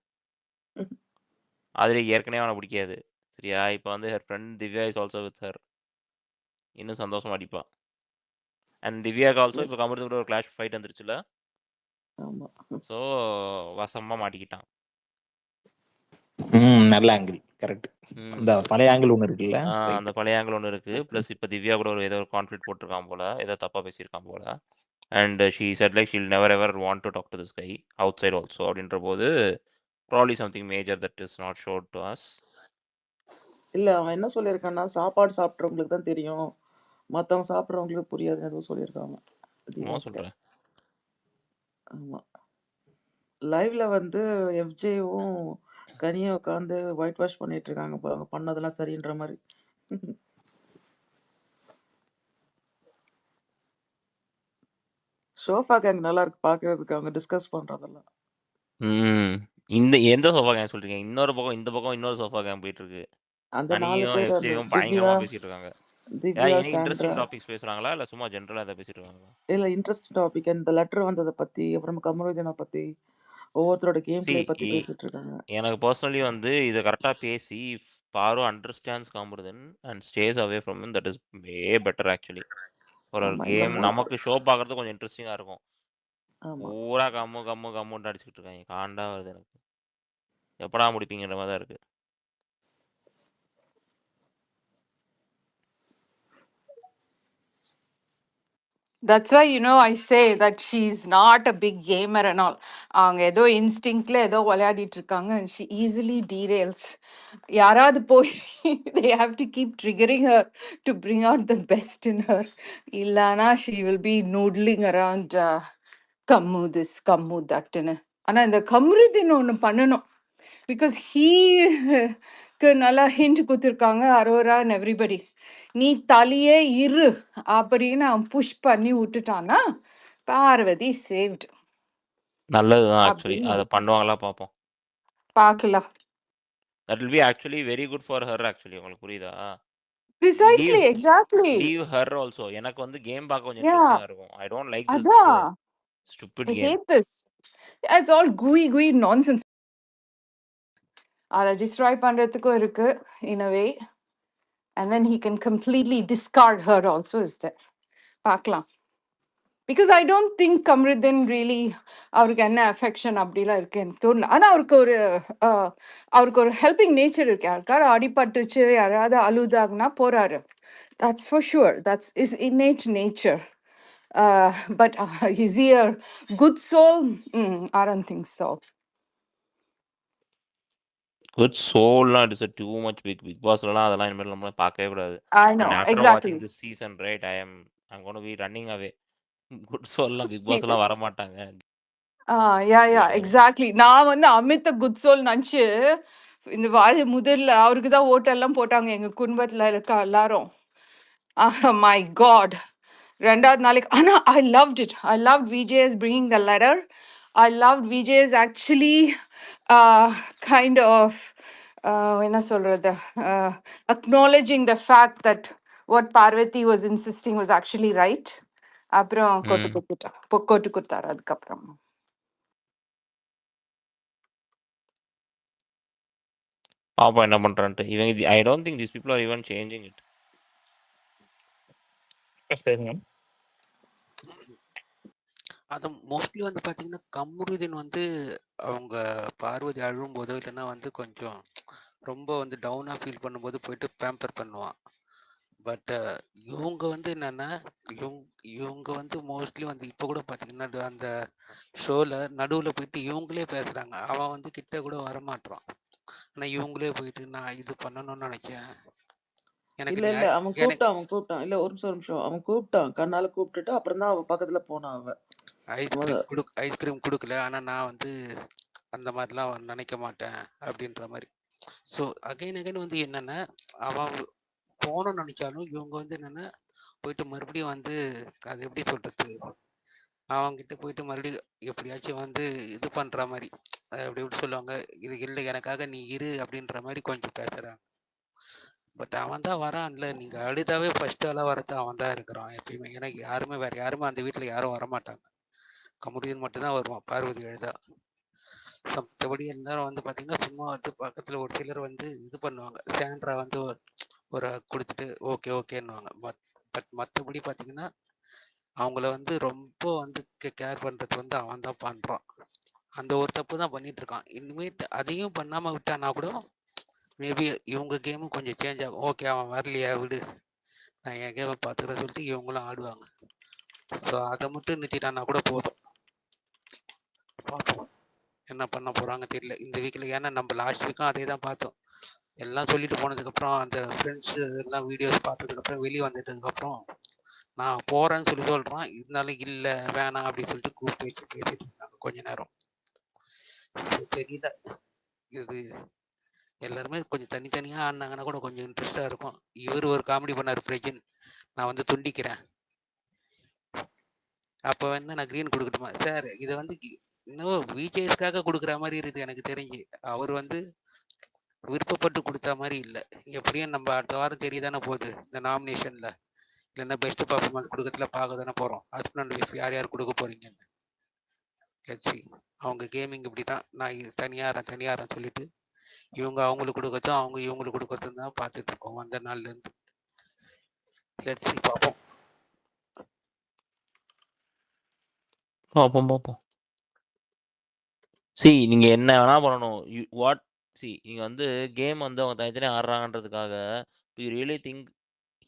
S1: ஆதிரே ஏற்கனவே அவனை பிடிக்காது. சரியா? இப்போ வந்து her friend Divya is also with her. இன்னும் சந்தோஷமா அடிப்பா. அண்ட் திவ்யாக்கு ஆல்சோ இப்போ கமருது கூட ஒரு கிளாஷ் ஃபைட் வந்துருச்சுல.
S7: ஆமா.
S1: ஸோ வசமா மாட்டிக்கிட்டான்.
S3: நல்ல ஆங்கிள். கரெக்ட். அந்த பழைய ஆங்கிள் ஒண்ணு இருக்குல்ல.
S1: அந்த பழைய ஆங்கிள் ஒன்று இருக்கு. ப்ளஸ் இப்போ திவ்யா கூட ஏதோ ஒரு கான்ஃப்ளிக்ட் போட்டிருக்கான் போல, ஏதோ தப்பா பேசியிருக்கான் போல. And she said like she'll never ever want to talk to this guy outside also அப்படின்ற போது probably something major that is not shown to us.
S7: இல்ல அவன் என்ன சொல்லியிருக்கான்னா, சாப்பாடு சாப்பிட்றவங்களுக்கு தான் தெரியும். மத்தவங்க சாப்பிட்றவங்களுக்கு புரியாதுன்னு எதுவும் சொல்லியிருக்காங்க. திவ்யா கிட்ட.
S1: சொல்கிறேன்.
S7: ஆமா. லைவ்ல வந்து எஃப்ஜேவும் கனியும் உட்காந்து ஒயிட் வாஷ் பண்ணிட்டு இருக்காங்க. அவங்க பண்ணதெல்லாம் சரின்ற மாதிரி. ஷோஃபா கேங் நல்லா இருக்கு பார்க்கறதுக்கு அவங்க டிஸ்கஸ் பண்றதெல்லாம்.
S1: இந்த எந்த சோஃபா கேங் சொல்றீங்க? இன்னொரு பக்கம் இந்த பக்கம் இன்னொரு சோஃபா கேங் போயிட்டு இருக்கு.
S7: அந்த 4
S1: கனியும்
S7: பேர் அந்த
S1: எஃப்ஜேயும்
S7: திவ்யா,
S1: பயங்கரமா பேசிட்டு இருக்காங்க.
S7: திவ்யா,
S1: ஏன்
S7: சாண்ட்ரா.
S1: இன்ட்ரெஸ்டிங் டாபிக்ஸ் பேசுறாங்களா இல்ல சும்மா ஜென்ரலா ஏதாவது பேசிட்டு இருக்காங்களா?
S7: இல்ல இன்ட்ரெஸ்டிங் டாபிக் இந்த லெட்டர் வந்ததை பத்தி, அப்புறம் கமருதீனை பத்தி, ஒவ்வொருத்தரோட கேம் பிளே பத்தி பேசிட்டு இருக்காங்க.
S1: எனக்கு பர்சனலி வந்து இதை கரெக்டா பேசி பாரு understands Kamrudheen and stays away from him, that is way better actually. ஒரு
S7: ஆமா, இந்த
S1: கேம் நமக்கு ஷோ பார்க்கறது கொஞ்சம் இன்ட்ரெஸ்டிங்கா இருக்கும்.
S7: ஆமா.
S1: பூரா கம்முன்னு அடிச்சுக்கிட்டு இருக்காங்க. காண்டா வருது எனக்கு. எப்படா முடிப்பீங்கிற மாதிரி தான் இருக்கு.
S8: That's why, I say that she's not a big gamer and all. அவங்க ஏதோ இன்ஸ்டிங்க்ல ஏதோ விளையாடிட்டு இருக்காங்க and she easily derails. யாராவது போய் they have to keep triggering her to bring out the best in her. இல்லனா she will be noodling around gum this, கம்மு தட்டுன்னு. ஆனா இந்த கம்ருதீன் ஒன்று பண்ணணும். பிகாஸ் ஹீக்கு நல்லா ஹிண்ட் கொடுத்துருக்காங்க அரோரா அண்ட் எவ்ரிபடி. நீ தலையே இரு அப்படின்னு அவன் புஷ் பண்ணி விட்டுட்டான்னா பார்வதி சேவ்டு
S1: நல்லதுதான் ஆக்சுவலி.
S8: அப்படின்னு
S1: அதை பண்ணுவாங்களா பார்ப்போம்.
S8: பார்க்கலாம்.
S1: That will be actually very good for her actually. உங்களுக்கு புரியுதா?
S8: Precisely,
S1: Leave
S8: exactly.
S1: leave her also. எனக்கு வந்து கேம் பார்க்க கொஞ்சம்
S8: Yeah,
S1: இன்ட்ரெஸ்டிங்கா இருக்கும். I don't like this
S8: அதான்.
S1: stupid
S8: I
S1: game.
S8: hate this. It's all gooey nonsense. அதை destroy பண்றதுக்கும் இருக்கு in a way, and then he can completely discard her also is there. பார்க்கலாம். Because I don't think Kamruddin really அவருக்கு என்ன affection அப்படிலாம் இருக்கு எனக்கு தோணல. ஆனால் அவருக்கு ஒரு ஹெல்பிங் நேச்சர் இருக்கு. யாருக்காவது அடிபட்டுச்சு யாராவது அழுதாங்கன்னா போறாரு. That's for sure. That's his innate nature. But is he a good soul? I don't think so.
S1: Good soulலாம் it is a too much big பாஸ்லாம் அதெல்லாம் இனிமேல் நம்ம பார்க்கவே கூடாது.
S8: I
S1: And
S8: know,
S1: after
S8: exactly.
S1: watching this season, right, I'm going to be running away. Good soulலாம் big
S8: See,
S1: பாஸ்லாம் வர மாட்டாங்க.
S8: yeah, exactly. நான் வந்து அமித் குட் சோல் நினச்சி இந்த முதல்ல அவருக்கு தான் ஓட்டெல்லாம் போட்டாங்க எங்க குடும்பத்துல இருக்க எல்லாரும். My God. ரெண்டாவது நாளைக்கு ஆனா I loved it. I loved VJ's bringing the letter. I loved VJ's actually kind of என்ன சொல்றது acknowledging the fact that what Parvati was insisting was actually right. அப்புறம் கொட்டு கொடுத்தாரு அதுக்கப்புறம்.
S1: பாப்பா என்ன பண்றான்ட்டு. இவங்க I don't think these people are even changing it.
S3: சரிங்க.
S9: அது மோஸ்ட்லி வந்து பார்த்தீங்கன்னா கமருதீன் வந்து அவங்க பார்வதி அழும் போதோ இல்லைன்னா வந்து கொஞ்சம் ரொம்ப வந்து டவுனாக ஃபீல் பண்ணும்போது போயிட்டு பேம்பர் பண்ணுவான். பட் இவங்க வந்து என்னன்னா இவங்க வந்து மோஸ்ட்லி வந்து இப்போ கூட பார்த்தீங்கன்னா அந்த ஷோவில் நடுவில் போயிட்டு இவங்களே பேசுகிறாங்க. அவன் வந்து கிட்ட கூட வரமாட்டான். ஆனால் இவங்களே போயிட்டு நான் இது பண்ணணும்னு நினைச்சேன் எனக்கு
S7: இல்ல இல்ல அவன் கூப்பிட்டான் இல்ல ஒரு நிமிஷம் அவன் கூப்பிட்டான் கண்ணால கூப்பிட்டுட்டு அப்புறம் தான் அவ பக்கத்துல போனான். அவ
S9: ஐஸ்கிரீம் கொடுக்கல, ஆனா நான் வந்து அந்த மாதிரிலாம் நினைக்க மாட்டேன் அப்படின்ற மாதிரி. ஸோ அகைன் வந்து என்னன்னா அவன் போகணும்னு நினைச்சாலும் இவங்க வந்து என்னன்னா போயிட்டு மறுபடியும் வந்து அது எப்படி சொல்றது அவங்கிட்ட போயிட்டு மறுபடியும் எப்படியாச்சும் வந்து இது பண்ற மாதிரி அப்படி எப்படி சொல்லுவாங்க, இது இல்லை எனக்காக நீ இரு அப்படின்ற மாதிரி கொஞ்சம் பேசுறாங்க. பட் அவன் தான் வரான்ல, நீங்க அழுதாவே ஃபர்ஸ்ட் ஆளா வரது அவன் தான் இருக்கிறான் எப்பயுமே. எனக்கு யாருமே வேற யாருமே அந்த வீட்டுல யாரும் வரமாட்டாங்க. கமருதீன் மட்டும்தான் வருவான் பார்வதி அழுதா. மற்றபடி எல்லாரும் வந்து பாத்தீங்கன்னா சும்மா வந்து பக்கத்துல ஒரு சிலர் வந்து இது பண்ணுவாங்க, சாண்ட்ரா வந்து ஒரு கொடுத்துட்டு ஓகே ஓகேன்னுவாங்க. பட் மற்றபடி பாத்தீங்கன்னா அவங்கள வந்து ரொம்ப வந்து கேர் பண்றது வந்து அவன் தான் பண்றான். அந்த ஒரு தப்பு தான் பண்ணிட்டு இருக்கான். இனிமேட்டு அதையும் பண்ணாம விட்டானா கூட மேபி இவங்க கேமும் கொஞ்சம் சேஞ்ச் ஆகும். ஓகே அவன் வரலையா விடு, நான் என் கேமை பார்த்துக்கிறேன் சொல்லிட்டு இவங்களும் ஆடுவாங்க. ஸோ அதை மட்டும் நிறுத்திட்டானா கூட போதும். பார்ப்போம் என்ன பண்ண போறாங்க தெரியல இந்த வீக்ல. ஏன்னா நம்ம லாஸ்ட் வீக்கும் அதே தான் பார்த்தோம். எல்லாம் சொல்லிட்டு போனதுக்கப்புறம் அந்த ஃப்ரெண்ட்ஸ் எல்லாம் வீடியோஸ் பார்த்ததுக்கப்புறம் வெளியே வந்ததுக்கப்புறம் நான் போறேன்னு சொல்லி சொல்றான். இருந்தாலும் இல்லை வேணாம் அப்படின்னு சொல்லிட்டு கூப்பிட்டு வச்சு பேசிட்டு இருந்தாங்க கொஞ்ச நேரம். தெரியல, இது எல்லாருமே கொஞ்சம் தனித்தனியா ஆடினாங்கன்னா கூட கொஞ்சம் இன்ட்ரெஸ்டா இருக்கும். இவர் ஒரு காமெடி பண்ணாரு பிரஜன், நான் வந்து துண்டிக்கிறேன். அப்போ என்ன நான் கிரீன் கொடுக்கட்டுமா சார்? இதை வந்து இன்னும் விஜேஸ்க்காக கொடுக்குற மாதிரி இருக்குது எனக்கு தெரிஞ்சு. அவர் வந்து விருப்பப்பட்டு கொடுத்த மாதிரி இல்லை. எப்படியும் நம்ம அடுத்த வாரம் தெரியதானே போகுது இந்த நாமினேஷன்ல, இல்லைன்னா பெஸ்ட் பர்ஃபார்மன்ஸ் கொடுக்கறதுல பார்க்க தானே போறோம். ஹஸ்பண்ட் ஒய்ஃப் யார் யார் கொடுக்க போறீங்கன்னு. Let's see. அவங்க கேமிங் இப்படி தான், நான் தனியாரன் சொல்லிட்டு இவங்க அவங்களுக்கு கொடுக்கறதும் அவங்க இவங்களுக்கு கொடுக்கறதும் தான் பார்த்துட்டு இருக்கோம் அந்த நாள்ல இருந்து. லெட்ஸ் see, பார்ப்போம்.
S1: பார்ப்போம். நீங்க என்ன வேணா பண்ணணும். நீங்க வந்து கேம் வந்து அவங்க தனித்தனியா ஆடுறாங்கன்றதுக்காக you really think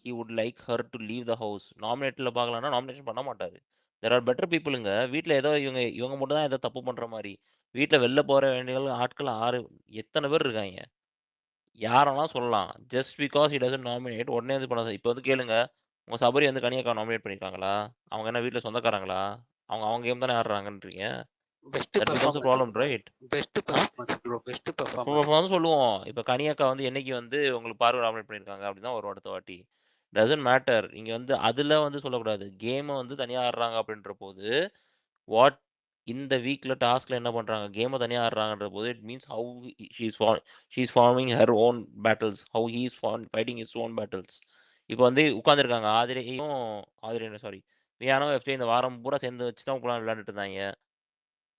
S1: he would like her to leave the house? நாமினேட்ல பார்க்கலாம்னா நாமினேஷன் பண்ண மாட்டாரு. there are better peopleங்க. வீட்ல ஏதோ இவங்க மட்டும் தான் ஏதோ தப்பு பண்ற மாதிரி. வீட்ல வெளில போற வேண்டிய ஆட்கள் எத்தனை பேர் இருக்காங்க. யாரெல்லாம் சொல்லலாம். Just because he doesn't nominate உடனே இது பண்ணாத. இப்போ வந்து கேளுங்க, உங்க சபரி வந்து கனியக்கா நாமினேட் பண்ணிருக்காங்களா? அவங்க என்ன வீட்ல சொந்தக்காரங்களா? அவங்க கேம் தானே ஆடுறாங்கன்றீங்க.
S9: Best
S1: that becomes a problem, right?
S9: Best performance bro, best performance
S1: இப்போ சொல்லுவோம். இப்போ கனியக்கா வந்து என்னைக்கு வந்து உங்களுக்கு பார்வை நாமினேட் பண்ணிருக்காங்க அப்படின்னு தான் வரும் அடுத்த வாட்டி. Doesn't matter. இங்க வந்து அதுல வந்து சொல்லக்கூடாது. கேமை வந்து தனியா ஆடுறாங்க அப்படின்ற போது வாட் இந்த வீக்ல டாஸ்க்ல என்ன பண்றாங்க, கேமை தனியா ஆடுறாங்கன்ற போது it means how she's forming her own battles, how he is fighting his own battles. இப்போ வந்து உட்காந்துருக்காங்க ஆதிரையும் சாரி வியானோ எஃப்டி இந்த வாரம் பூரா சேர்ந்து வச்சு தான் உட்காந்து விளையாண்டுட்டு இருந்தாங்க.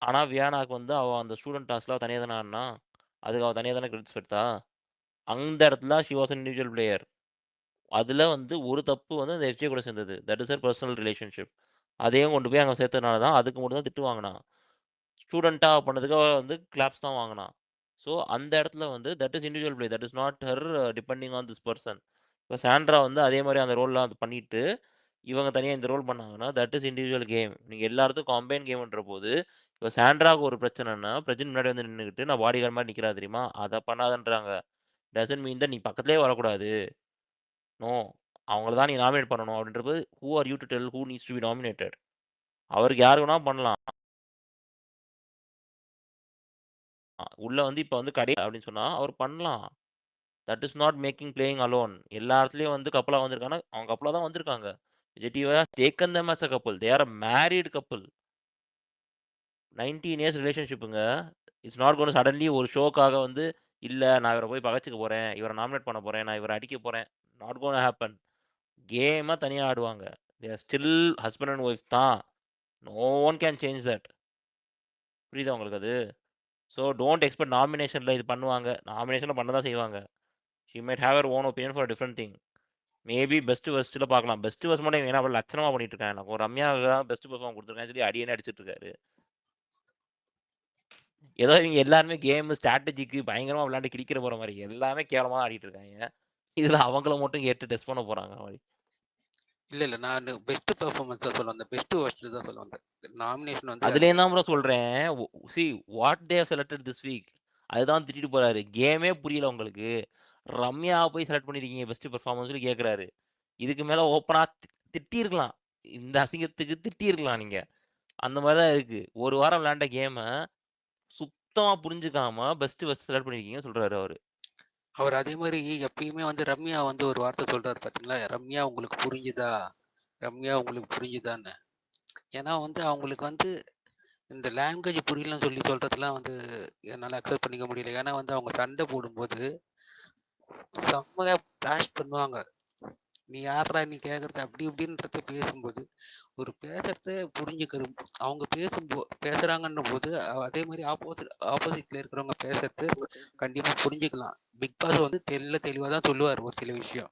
S1: ஆனா வியானாக்கு வந்து அவள் அந்த ஸ்டூடெண்ட் டாஸ்க்ல தனியாக தானே ஆடினா, அதுக்கு அவள் தனியாக தானே கிரெடிட்ஸ் எடுத்தா. அந்த இடத்துல she was an individual player. அதுல வந்து ஒரு தப்பு வந்து அந்த எஃப்ஜே கூட சேர்ந்தது. That is her personal relationship. அதையும் கொண்டு போய் அங்கே சேர்த்ததுனால தான் அதுக்கு மட்டும் தான் திட்டு வாங்கினா. ஸ்டூடெண்ட்டா பண்ணதுக்கு அவ வந்து கிளாப்ஸ் தான் வாங்கினா. ஸோ அந்த இடத்துல வந்து that is individual play, that is not her depending on this person. இப்போ சாண்ட்ரா வந்து அதே மாதிரி அந்த ரோல்லாம் அது பண்ணிட்டு இவங்க தனியாக இந்த ரோல் பண்ணாங்கன்னா தட் இஸ் இண்டிவிஜுவல் கேம். நீங்கள் எல்லாத்துக்கும் காம்பைன் கேம்ன்ற போது இப்போ சாண்ட்ராவுக்கு ஒரு பிரச்சனைனா பிரச்சனை முன்னாடி வந்து நின்றுக்கிட்டு நான் பாடி கார்டு மாதிரி நிற்கிறா தெரியுமா, அதை பண்ணாதன்றாங்க. டசன்ட் மீன் தான் நீ பக்கத்துலேயே வரக்கூடாது. நோ, அவங்கள தான் நீ நாமினேட் பண்ணணும் அப்படின்றது. Who are you to tell who needs to be nominated? அவருக்கு யாரு வேணா பண்ணலாம். உள்ள வந்து இப்போ வந்து கடை அப்படின்னு சொன்னா அவர் பண்ணலாம். That is not making playing alone. எல்லா இடத்துலயும் வந்து கப்பலா வந்திருக்காங்கன்னா அவங்க கப்பலா தான் வந்திருக்காங்க. ஜெட்டிவா taken them as a couple. They are a married couple. 19 years ரிலேஷன்ஷிப்புங்க. இட்ஸ் நாட் கோன் சடன்லி ஒரு ஷோக்காக வந்து இல்ல நான் இவரை போய் பகச்சுக்க போறேன், இவரை நாமினேட் பண்ண போறேன், நான் இவரை அடிக்க போறேன். Not gonna happen. கேமா தனியா ஆடுவாங்க. They are still husband and wife தான். No one can change that. புரியுதா உங்களுக்கு அது? ஸோ டோன்ட் எக்ஸ்பெக்ட் நாமினேஷனில் இது பண்ணுவாங்க. நாமினேஷனில் பண்ண தான் செய்வாங்க. She might have her own opinion for different thing. Maybe best வெஸ்ட்டில் பார்க்கலாம். பெஸ்ட் வெஸ்ட் மட்டும் ஏன்னா அவ்வளோ லட்சணமாக பண்ணிட்டு இருக்காங்க. எனக்கு ஒரு ரம்யா பெஸ்ட் பெர்ஃபார்ம் கொடுத்துருக்கான்னு சொல்லி அடியனே அடிச்சிட்டு இருக்காரு. ஏதோ இவங்க எல்லாருமே கேம் ஸ்ட்ராட்டஜிக்கு பயங்கரமாக விளையாண்டு கிடிக்கிற போகிற மாதிரி எல்லாமே கேவலமாக ஆடிட்டு இருக்காங்க. இதில் அவங்கள மட்டும் கேட்டு டெஸ்ட் பண்ண போகிறாங்க மாதிரி.
S9: இல்ல நான் பெஸ்ட் பெர்ஃபார்மன்ஸ் தான் சொல்ல வந்தேன். பெஸ்ட் ஒர்ஸ்ட் தான் சொல்ல வந்தேன். நாமினேஷன் வந்து
S1: அதுலேயே தான் ப்ரோ சொல்கிறேன். See what they selected this week அதுதான் திட்டிட்டு போறாரு. கேமே புரியல உங்களுக்கு. ரம்யா போய் செலக்ட் பண்ணிருக்கீங்க பெஸ்ட் பெர்ஃபார்மன்ஸ் கேட்குறாரு. இதுக்கு மேல ஓப்பனா திட்டிருக்கலாம். இந்த அசிங்கத்துக்கு திட்டிருக்கலாம் நீங்க. அந்த மாதிரி தான் இருக்கு. ஒரு வாரம் விளையாண்ட கேமை சுத்தமா புரிஞ்சுக்காம பெஸ்ட் செலக்ட் பண்ணிருக்கீங்க சொல்றாரு அவரு.
S9: அவர் அதே மாதிரி எப்பயுமே வந்து ரம்யா வந்து ஒரு வார்த்தை சொல்றாரு பாத்தீங்களா, ரம்யா உங்களுக்கு புரிஞ்சுதா, ரம்யா உங்களுக்கு புரிஞ்சுதான்னு. ஏன்னா வந்து அவங்களுக்கு வந்து இந்த லாங்குவேஜ் புரியலன்னு சொல்லி சொல்றதுலாம் வந்து என்னால் அக்செப்ட் பண்ணிக்க முடியல. ஏன்னா வந்து அவங்க சண்டை போடும்போது செம்மையா பிளாஷ் பண்ணுவாங்க. நீ யாரா நீ கேட்கறது அப்படி இப்படின்றத பேசும்போது ஒரு பேசுறத புரிஞ்சுக்கிறது. அவங்க பேசுறாங்கன்ன போது அதே மாதிரி ஆப்போசிட்ல இருக்கிறவங்க பேசுறது கண்டிப்பா புரிஞ்சுக்கலாம். பிக் பாஸ் வந்து தெளிவா தான் சொல்லுவார் ஒரு சில விஷயம்.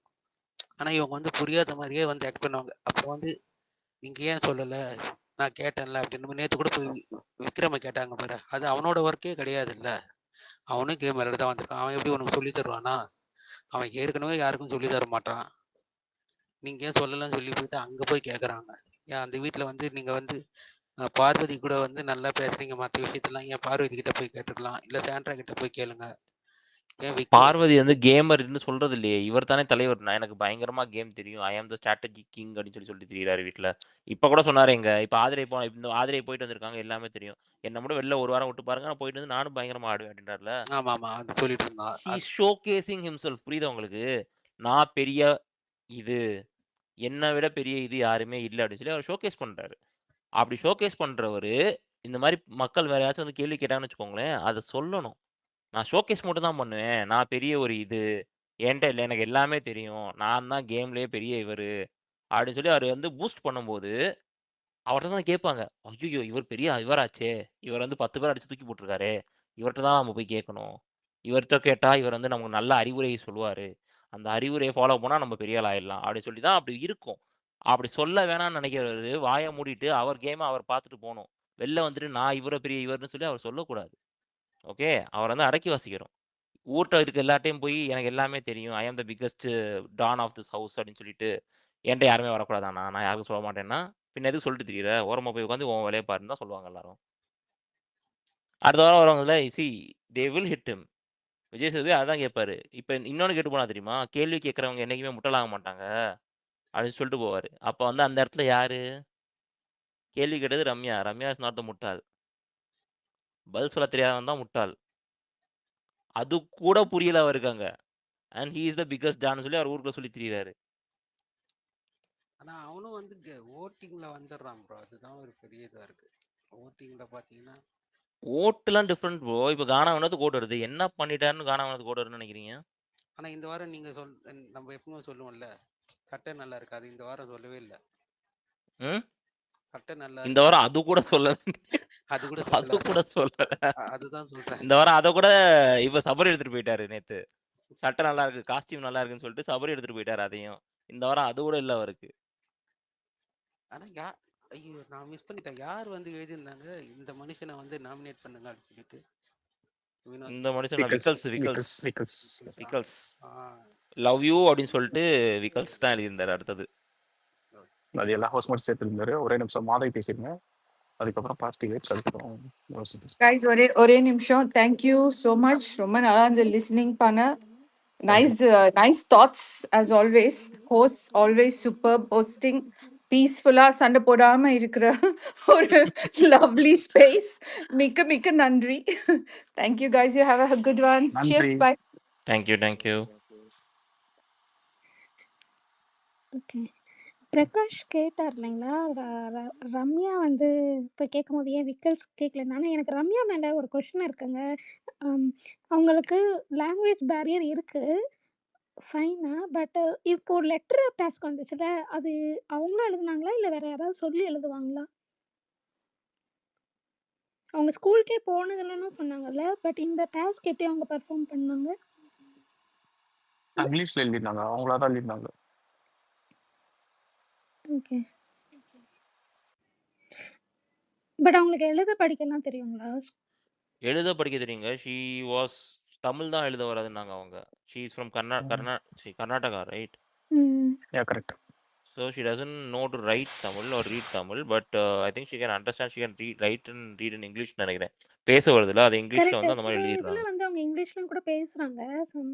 S9: ஆனா இவங்க வந்து புரியாத மாதிரியே வந்து ஆக்ட் பண்ணுவாங்க. அப்போ வந்து நீங்க ஏன் சொல்லல, நான் கேட்டேன்ல அப்படின்னு. நேற்று கூட போய் விக்ரம கேட்டாங்க பாரு, அது அவனோட ஒர்க்கே கிடையாது இல்ல. அவனும் கேம் விளையாட தான் வந்திருக்கான். அவன் எப்படி உனக்கு சொல்லி தருவானா? அவன் ஏற்கனவே யாருக்கும் சொல்லி தர மாட்டான். நீங்க ஏன் சொல்லலன்னு சொல்லி போயிட்டு அங்க போய் கேக்குறாங்க. ஏன் அந்த வீட்டுல வந்து நீங்க வந்து பார்வதி கூட வந்து நல்லா பேசுறீங்க, மற்ற விஷயத்தெல்லாம் ஏன் பார்வதி கிட்ட போய் கேட்டுக்கலாம், இல்ல சாண்ட்ரா கிட்ட போய் கேளுங்க. ஏன்
S1: பார்வதி வந்து கேமர்னு சொல்றது இல்லையே. இவர் தானே தலைவர். நான் எனக்கு பயங்கரமா கேம் தெரியும். I am the strategy king அப்படின்னு சொல்லி தெரியுறாரு வீட்டுல. இப்ப கூட சொன்னாரு எங்க இப்ப ஆதிரை போயிட்டு வந்திருக்காங்க எல்லாமே தெரியும். என்ன மட்டும் வெளில ஒரு வாரம் விட்டு பாருங்க, நான் போயிட்டு வந்து நானும் பயங்கரமா ஆடுவேன் அப்படின்றாருல.
S9: ஆமா ஆமா அது சொல்லிட்டு இருந்தான்.
S1: He is showcasing himself. புரியுதா உங்களுக்கு? நான் பெரிய இது, என்னை விட பெரிய இது யாருமே இல்லை அப்படின்னு சொல்லி அவர் ஷோகேஸ் பண்றாரு. அப்படி ஷோகேஸ் பண்றவரு இந்த மாதிரி மக்கள் வேற யாராச்சும் வந்து கேள்வி கேட்டாங்கன்னு வச்சுக்கோங்களேன், அதை சொல்லணும். நான் ஷோகேஸ் மட்டும் தான் பண்ணுவேன். நான் பெரிய ஒரு இது என்கிட்ட இல்லை, எனக்கு எல்லாமே தெரியும், நான் தான் கேம்லயே பெரிய இவரு அப்படின்னு சொல்லி அவர் வந்து பூஸ்ட் பண்ணும்போது அவர்கிட்ட தான் கேட்பாங்க. ஐயோ இவர் பெரிய இவராச்சே, இவர் வந்து 10 பேர் அடிச்சு தூக்கி போட்டிருக்காரு, இவர்கிட்ட தான் நம்ம போய் கேட்கணும். இவர்கிட்ட கேட்டா இவர் வந்து நமக்கு நல்ல அறிவுரையை சொல்லுவாரு, அந்த அறிவுரையை ஃபாலோ பண்ணா நம்ம பெரிய ஆள் ஆயிடலாம் அப்படின்னு சொல்லி தான் அப்படி இருக்கும். அப்படி சொல்ல வேணாம்னு நினைக்கிறவரு வாயை மூடிட்டு அவர் கேமை அவர் பார்த்துட்டு போகணும். வெளில வந்துட்டு நான் இவரை பெரிய இவர்னு சொல்லி அவர் சொல்லக்கூடாது. ஓகே, அவர் வந்து அடக்கி வாசிக்கிறோம். ஊர்ட்ட இருக்க எல்லாட்டையும் போய் எனக்கு எல்லாமே தெரியும், I am the biggest don of this house அப்படின்னு சொல்லிட்டு என்கிட்ட யாருமே வரக்கூடாதாண்ணா, நான் யாருக்கும் சொல்ல மாட்டேன்னா பின்ன எதுக்கு சொல்லிட்டு தெரியல, ஓரமா போய் உட்காந்து உன் வேலையை பாருன்னு தான் சொல்லுவாங்க எல்லாரும். அடுத்த வாரம் வரவங்கள see they will hit him. Vijay Sethupathi அதான் கேட்பாரு. இப்போ இன்னொன்று கேட்டு போனா தெரியுமா, கேள்வி கேட்கறவங்க என்னைக்குமே முட்டலாக மாட்டாங்க அப்படின்னு சொல்லிட்டு போவாரு. அப்போ வந்து அந்த இடத்துல யாரு கேள்வி கேட்டது? Ramya. Ramya is not the முட்டாள். பதில் சொல்ல தெரியாதவன் தான் முட்டாள். அது கூட புரியல அவருக்கு அங்க. And he is the biggest டான்னு சொல்லி அவர் ஊருக்குள்ள சொல்லி திரியிறாரு.
S9: ஆனா அவனும் வந்து ஓட்டிங்ல வந்துடுறான் ப்ரோ, அதுதான் ஒரு பெரிய இதா இருக்கு. ஓட்டிங்ல பாத்தீங்கன்னா
S1: ஓட்டுலாம் டிஃப்ரெண்ட் ப்ரோ. இப்போ கானா வேணதுக்கு ஓட்டு வருது. என்ன பண்ணிட்டாருன்னு கானா வேணதுக்கு ஓட்டு வருதுன்னு நினைக்கிறீங்க?
S9: ஆனா இந்த வாரம் நீங்க நம்ம எப்பவுமே சொல்லுவோம்ல, சட்டை நல்லா இருக்காது. இந்த வாரம் சொல்லவே இல்லை. சட்டை நல்லா
S1: இந்த வாரம் அது கூட சொல்ல
S9: அது கூட
S1: அது கூட சொல்ல
S9: அதுதான் சொல்றேன்.
S1: இந்த வாரம் அதை கூட இப்ப சபரி எடுத்துட்டு போயிட்டாரு. நேத்து சட்டை நல்லா இருக்கு, காஸ்டியூம் நல்லா இருக்குன்னு சொல்லிட்டு சபரி எடுத்துட்டு போயிட்டாரு. அதையும் இந்த வாரம் அது கூட இல்ல அவருக்கு.
S9: ஆனா ஐயோ நான் மிஸ் பண்ணிட்டேன். யார் வந்து எழுதியிருந்தாங்க இந்த மனுஷனை வந்து நாமினேட் பண்ணுங்க அப்படின்னு சொல்லிட்டு?
S1: இந்த மனுஷன் விக்கல்ஸ் லவ் யூ அப்படின்னு சொல்லிட்டு விக்கல்ஸ் தான் எழுதியிருந்தாரு. அடுத்தது
S6: அது எல்லா ஹவுஸ் மட்டும் சேர்த்துருந்தாரு. ஒரே நிமிஷம் மாதை பேசிருங்க, அதுக்கப்புறம் பாசிட்டிவ் வைப்ஸ், அதுக்கப்புறம்
S8: guys ஒரே நிமிஷம். thank you so much. ரொம்ப நல்லா இந்த listening பண்ண. nice thoughts as always. host always superb hosting. பீஸ்ஃபுல்லா சண்டை போடாம இருக்கிற ஒரு lovely space. மிக்க நன்றி. thank you guys, you have a good one. Cheers, bye.
S1: thank you.
S5: Okay, Prakash கேட்டார் இல்லைங்களா, ரம்யா வந்து இப்போ கேட்கும்போது ஏன் விக்கல்ஸ் கேட்கலன்னு. ஆனால் எனக்கு ரம்யா மேலே ஒரு கொஷின் இருக்குங்க. அவங்களுக்கு லாங்குவேஜ் பேரியர் இருக்குது, ஃபைனா. பட் இப்போ ஒரு லெட்டர் டாஸ்க் வந்துச்சுல, அது அவங்களும் எழுதுனாங்களா இல்லை வேற யாராவது சொல்லி எழுதுவாங்களா? அவங்க ஸ்கூலுக்கே போனதில்லன்னு சொன்னாங்கல்ல, பட் இந்த டாஸ்க் எப்படி அவங்க பெர்ஃபார்ம் பண்ணாங்க?
S6: இங்கிலீஷ்ல எழுதிருந்தாங்க, அவங்களா தான் எழுதிருந்தாங்க.
S5: ஓகே, பட் அவங்களுக்கு எழுத படிக்கலாம் தெரியுங்களா?
S1: எழுத படிக்க தெரியுங்க. ஷீ வாஸ் தமிழ் தான் எழுத வராதுன்னாங்க அவங்க. She is from Karnataka, right?
S6: Yeah correct.
S1: So she doesn't know to write Tamil or read Tamil, but I think she can understand, she can write and read in English நினைக்கிறேன். பேச வருதுல, அது இங்கிலீஷ்ல வந்து அந்த மாதிரி எழுதிடுறாங்க.
S5: இதுல வந்து அவங்க இங்கிலீஷ்லயும் கூட பேசுறாங்க, some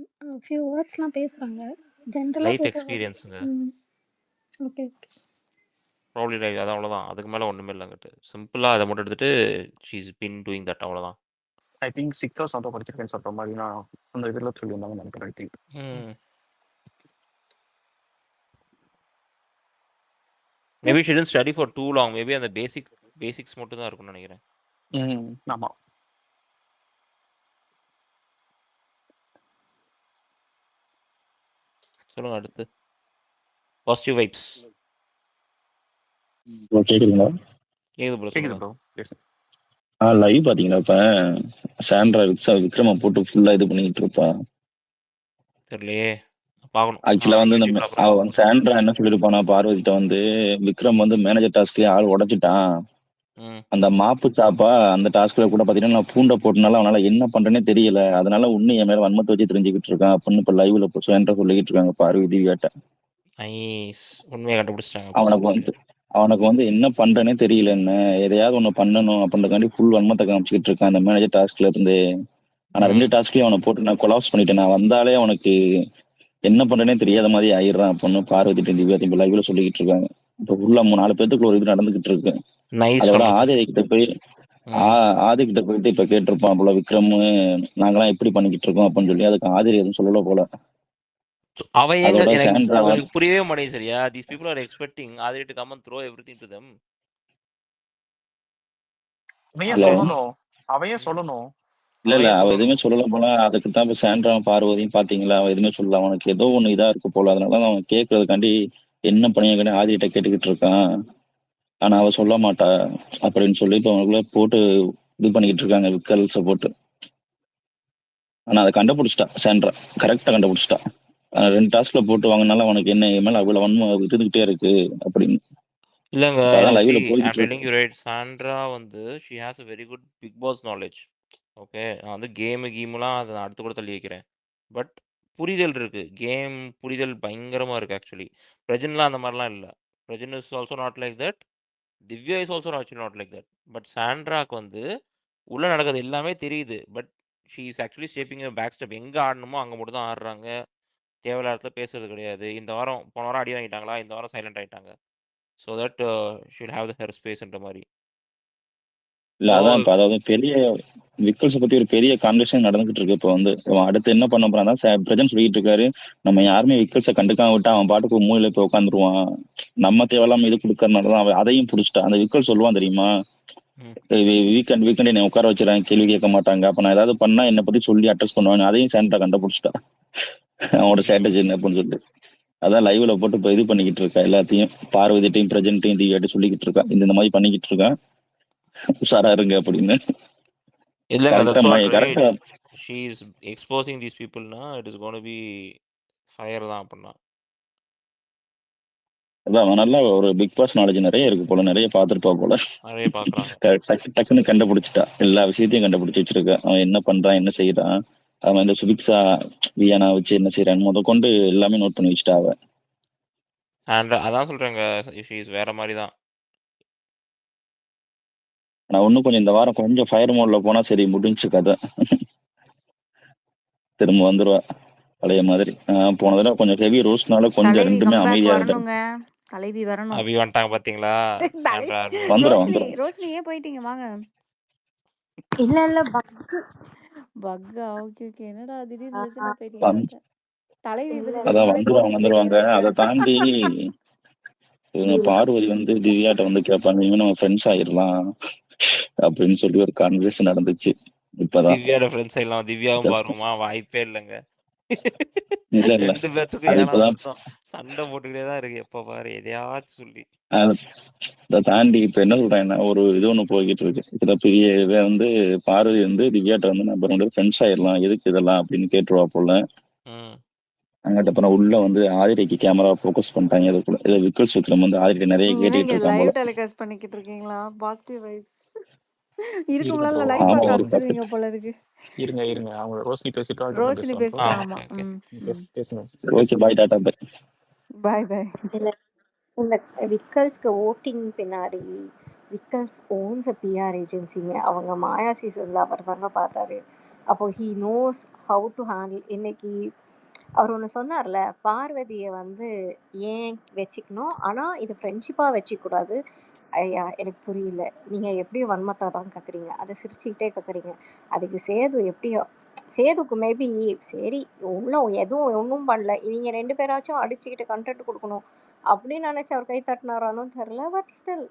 S5: few wordsலாம் பேசுறாங்க. ஜெனரலா
S1: லைஃப் எக்ஸ்பீரியன்ஸ்ங்க.
S5: ஓகே,
S1: ப்ராபபிலி லைக், அது அவ்வளவுதான். அதுக்கு மேல ஒண்ணுமே இல்லைங்கிட்டு. சிம்பிளா அதை மட்டும் எடுத்துட்டு she is been doing that, அவ்வளவுதான்.
S6: ஐ திங்க் 6 hours ஆட்டோ படிச்சிருக்கேன்னு சொல்ற மாதிரி நான் அந்த இதில் சொல்லியிருந்தாங்கன்னு நினைக்கிறேன். I think
S1: maybe she didn't study for too long. Maybe அந்த பேசிக்ஸ் மட்டும் தான் இருக்கும்னு நினைக்கிறேன்.
S6: ஆமா.
S1: சொல்லுங்க அடுத்து. Positive vibes.
S10: கேக்குதுங்களா?
S1: கேக்குது ப்ரோ.
S10: லைவ் பாத்தீங்களா? இப்ப சாண்ட்ரா விக்ரம போட்டு ஃபுல்லா இது பண்ணிட்டு இருப்பா.
S1: தெரியலையே, பார்க்கணும்.
S10: ஆக்சுவலா வந்து அவ சாண்ட்ரா என்ன சொல்லிருப்பானா, பார்வதிட்ட வந்து விக்ரம் வந்து மேனேஜர் டாஸ்க்லயே ஆள் உடைச்சிட்டான், அந்த மாப்பு சாப்பா அந்த டாஸ்க்ல கூட பாத்தீங்கன்னா நான் பூண்டை போட்டனால அவனால என்ன பண்றேனே தெரியல, அதனால உன்னை என் மேல வன்மத்தை வச்சு தெரிஞ்சுக்கிட்டு இருக்கான் அப்படின்னு இப்ப லைவ்ல சாண்ட்ரா சொல்லிக்கிட்டு இருக்காங்க பார்வதி திவ்யாட்ட.
S1: உண்மையை கண்டுபிடிச்சிட்டாங்க.
S10: அவனுக்கு வந்து என்ன பண்றேனே தெரியல, என்ன எதையாவது ஒண்ணு பண்ணணும் அப்படின்றக்காண்டி ஃபுல் வன்மத்தை காமிச்சுக்கிட்டு இருக்கான் அந்த மேனேஜர் டாஸ்க்ல இருந்து. ஆனா 2 டாஸ்க்லயும் அவனை போட்டு நான் கொலாப்ஸ் பண்ணிட்டேன், நான் வந்தாலே அவனுக்கு என்ன பண்றேனே தெரியாத மாதிரி ஆயிடுறான் அப்படின்னு பார்வதி திவ்யா இப்ப லைவ்ல சொல்லிக்கிட்டு இருக்காங்க. இப்ப ஃபுல்லா 3-4 பேத்துக்குள்ள ஒரு இது நடந்துகிட்டு இருக்கு. அதோட ஆதிரை கிட்ட போயிட்டு இப்ப கேட்டிருப்பான் போல, விக்ரம் நாங்கெல்லாம் எப்படி பண்ணிக்கிட்டு இருக்கோம் அப்படின்னு சொல்லி. அதுக்கு ஆதிரை எதுவும் சொல்லல போல.
S1: அவங்களுக்கு புரியவே மாட்டேங்குது. சரியா, these people are expecting Adri to come and throw everything to them.
S6: அவையே சொல்லணும்.
S10: இல்ல அவ எதுவுமே சொல்லல போல. அதுக்கு தான் இப்ப சாண்ட்ராவும் பார்வதியும் பாத்தீங்களா, அவ எதுவுமே சொல்லல. அவனுக்கு ஏதோ ஒண்ணு இதா இருக்கு போல, அதனாலதான் அவன் கேட்கறதுக்காண்டி என்ன பண்ணிய ஆதிட்ட கேட்டுக்கிட்டு இருக்கான். ஆனா அவ சொல்ல மாட்டா அப்படின்னு சொல்லி இப்ப அவனுக்குள்ள போட்டு இது பண்ணிக்கிட்டு இருக்காங்க விக்கல்ஸ போட்டு. ஆனா அதை கண்டுபிடிச்சிட்டா சாண்ட்ரா, கரெக்டா கண்டுபிடிச்சிட்டா. 2 டாஸ்க்ல போட்டு வாங்கினால அவனுக்கு என்ன மேல அவ்வளவு வன்மை இருந்துகிட்டே இருக்கு அப்படின்னு.
S1: இல்லங்க, சாண்ட்ரா வந்து she has a very good big boss knowledge. Okay, நான் வந்து கேம்லாம் அதை அடுத்து கூட தள்ளி வைக்கிறேன். பட் புரிதல் இருக்கு, கேம் புரிதல் பயங்கரமா இருக்கு. ஆக்சுவலி பிரஜன்லாம் அந்த மாதிரிலாம் இல்லை. Prajin is also not like that, Divya is also actually not like that. But சாண்ட்ராக்கு வந்து உள்ள நடக்கிறது எல்லாமே தெரியுது. But she is actually stepping back step. எங்க ஆடணுமோ அங்க மட்டும் தான் ஆடுறாங்க, தேவையில்லாத பேசுறது கிடையாது. இந்த வாரம் போன வாரம் அடி வாங்கிட்டாங்களா, இந்த வாரம் சைலண்ட் ஆயிட்டாங்க. So that she'll have the her ஸ்பேஸ்ன்ற மாதிரி.
S10: இல்ல அதான் இப்ப அதாவது பெரிய விக்கல்ஸை பத்தி ஒரு பெரிய கான்வர்சேஷன் நடந்துகிட்டு இருக்கு. இப்போ வந்து அடுத்து என்ன பண்ண போறான் பிரஜன் சொல்லிட்டு இருக்காரு, நம்ம யாருமே விக்கல்ஸை கண்டுக்காம விட்டா அவன் பாட்டுக்கு மூலையில போய் உட்காந்துருவான், நம்ம தேவையில்லாம இது கொடுக்கறதுனாலதான் அவன் அதையும் பிடிச்சிட்டா. அந்த விக்கல் சொல்லுவான் தெரியுமா,
S1: ம்.
S10: வீக்கெண்ட் என்னை உட்கார வச்சுறாங்க, கேள்வி கேட்க மாட்டாங்க. அப்ப நான் ஏதாவது பண்ணா என்னை பத்தி சொல்லி அட்ரஸ் பண்ணுவாங்க. அதையும் சாண்டா கண்டுபிடிச்சிட்டா, அவனோட
S1: ம்.
S10: ஸ்ட்ராட்டஜி என்ன அப்படின்னு சொல்லிட்டு. அதான் லைவ்ல போட்டு இப்போ இது பண்ணிக்கிட்டு இருக்கா, எல்லாத்தையும் பார்வதிட்டையும் பிரஜன்ட்டையும் திவ்யாட்டையும் சொல்லிக்கிட்டு இருக்கா, இந்த மாதிரி பண்ணிக்கிட்டு இருக்கான், உஷாரா இருங்க அப்படின்னு.
S1: இல்லங்க, that's what right.
S10: கரெக்டா
S1: She is exposing these people na, it is going to be fire தான் அப்படின்னா.
S10: அதான் அவன் நல்லா ஒரு பிக் பாஸ் நாலேஜ் நிறைய இருக்கு போல, நிறைய பார்த்துருப்பா போல.
S1: நிறைய பார்க்குறாங்க.
S10: டக்குன்னு கண்டுபிடிச்சிட்டா, எல்லா விஷயத்தையும் கண்டுபிடிச்சி வச்சிருக்கா. அவன் என்ன பண்றான், என்ன செய்யறான், அவன் இந்த சுபிக்ஸா வியானா வச்சு என்ன செய்யறான்னு முத கொண்டு எல்லாமே நோட் பண்ணி வச்சுட்டா அவ.
S1: அண்ட் அதான் சொல்றேங்க, she is வேற மாதிரி தான்.
S10: நான் இன்னும் கொஞ்சம் இந்த வாரம் கொஞ்சம் ஃபயர் மோட்ல போனா சரி, முடிஞ்சு கதை. திரும்ப வந்துருவா பழைய மாதிரி. போன தடவை கொஞ்சம் ஹெவி ரோஸ்ட்னால கொஞ்சம்
S2: தலைவி
S10: ரெண்டுமே
S2: கம்பேக்
S10: அமைதியா இருந்தா.
S2: வரணுங்க. தலைவி வரணும்.
S1: அபி வந்துட்டாங்க பாத்தீங்களா?
S2: தலை
S1: சாண்ட்ரா admin.
S10: வந்துடும்
S2: ரோஷினி
S10: வந்துடும்.
S2: ரோஷினி ஏன் போயிட்டீங்க? வாங்க.
S5: இல்ல
S2: பக்கா ஓகே ஓகே. என்னடா திடீர்னு
S5: ஆ,
S2: லட்சணா போயிட்டீங்கன்னு பார்த்தேன். தலைவி
S5: இல்ல
S2: பத்தி
S5: இல்ல
S10: அதான்
S2: பேசுனோடனே கோச்சு
S10: வந்துருவாங்க.
S2: போயிட்டீங்கன்னு
S10: அதை
S2: நினைச்சேன்.
S10: தாண்டி இவங்க
S5: இல்ல
S10: பார்வதி வந்து திவ்யாட்ட வந்து கேட்பாங்க, இவங்க நம்ம ஃப்ரெண்ட்ஸ் ஆயிடலாம் அப்படின்னு சொல்லி ஒரு கான்வர்சேஷன் நடந்துச்சு இப்பதான்.
S1: திவ்யாவோட ஃப்ரெண்ட்ஸ் எல்லாம் திவ்யாவும்
S10: Just-
S1: பாருமா, வாய்ப்பே இல்லைங்க.
S10: இல்ல இல்ல,
S1: ரெண்டு பேத்துக்கும்
S10: அது
S1: ஏனா
S10: இப்பதான்.
S1: சுத்தம் சண்டை போட்டுக்கிட்டே தான் இருக்கு, எப்ப பாரு எதையாச்சும் சொல்லி.
S10: அதை தாண்டி இப்ப என்ன சொல்றேன்னா, ஒரு இது ஒண்ணு போய்கிட்டு இருக்கு. இதுல பெரிய இதை வந்து பார்வதி வந்து திவ்யாட்ட வந்து நம்ம ரெண்டு ஃப்ரெண்ட்ஸ் ஆயிடலாம், எதுக்கு இதெல்லாம் அப்படின்னு கேட்டுருவா போல.
S1: ம்.
S10: அங்கிட்ட அப்புறம் உள்ள வந்து ஆதிரைக்கு கேமரா ஃபோக்கஸ் பண்ணிட்டாங்க. இதுக்குள்ள இதை விக்கல்ஸ் விக்ரம் வந்து ஆதிரை நிறைய
S2: நீங்க என்ன
S10: கேட்டுக்கிட்டு
S2: இங்க
S10: இருக்கான்
S2: லைவ்
S10: போல.
S2: டெலிகாஸ்ட் பண்ணிக்கிட்டு இருக்கீங்களா? Positive vibes.
S6: இருங்க
S2: இருக்கும்போது
S6: ப்ரோ,
S2: லைவ்
S6: அவங்க
S10: ஆமா,
S2: பார்க்க
S10: ஒரு
S6: பேசிட்டு
S2: ஆரம்பிச்சிருவீங்க போல இருக்கு.
S6: இருங்க அவங்க ரோஷினி பேசிட்டோம், அதுக்கப்புறம்
S2: ரோஷினி
S6: பேசலாம் ப்ரோ.
S1: ஆ,
S2: பேசிட்டாங்க. ஆமா.
S1: Okay okay.
S2: ம்.
S6: பேசுங்க
S10: ஓகே, பாய், டாடா, பை.
S2: பாய் பாய்.
S5: இல்ல இந்த விக்கல்ஸ்க்கு ஓட்டிங் பின்னாடி விக்கல்ஸ் ஓன்ஸ் அ பிஆர் ஏஜென்சிங்க. அவங்க மாயா சீசன்ல அவர் தாங்க பார்த்தாரு. அப்போ he knows how to handle. இன்னைக்கு அவர் ஒன்று சொன்னார்ல, பார்வதியை வந்து ஏன் வச்சுக்கணும், ஆனால் இது ஃப்ரெண்ட்ஷிப்பாக வச்சுக்கூடாது. ஐயா எனக்கு புரியல, நீங்கள் எப்படியும் வன்மத்தா தான் கத்துறீங்க, அதை சிரிச்சுக்கிட்டே கத்துறீங்க. அதுக்கு சேது எப்படியோ, சேதுக்கு மேபி சரி இன்னும் எதுவும் ஒன்றும் பண்ணல, இவங்க ரெண்டு பேராச்சும் அடிச்சுக்கிட்டு கண்டென்ட் கொடுக்கணும் அப்படின்னு நினச்சி அவர் கை தட்டினாரானோ தெரில. பட் ஸ்டில்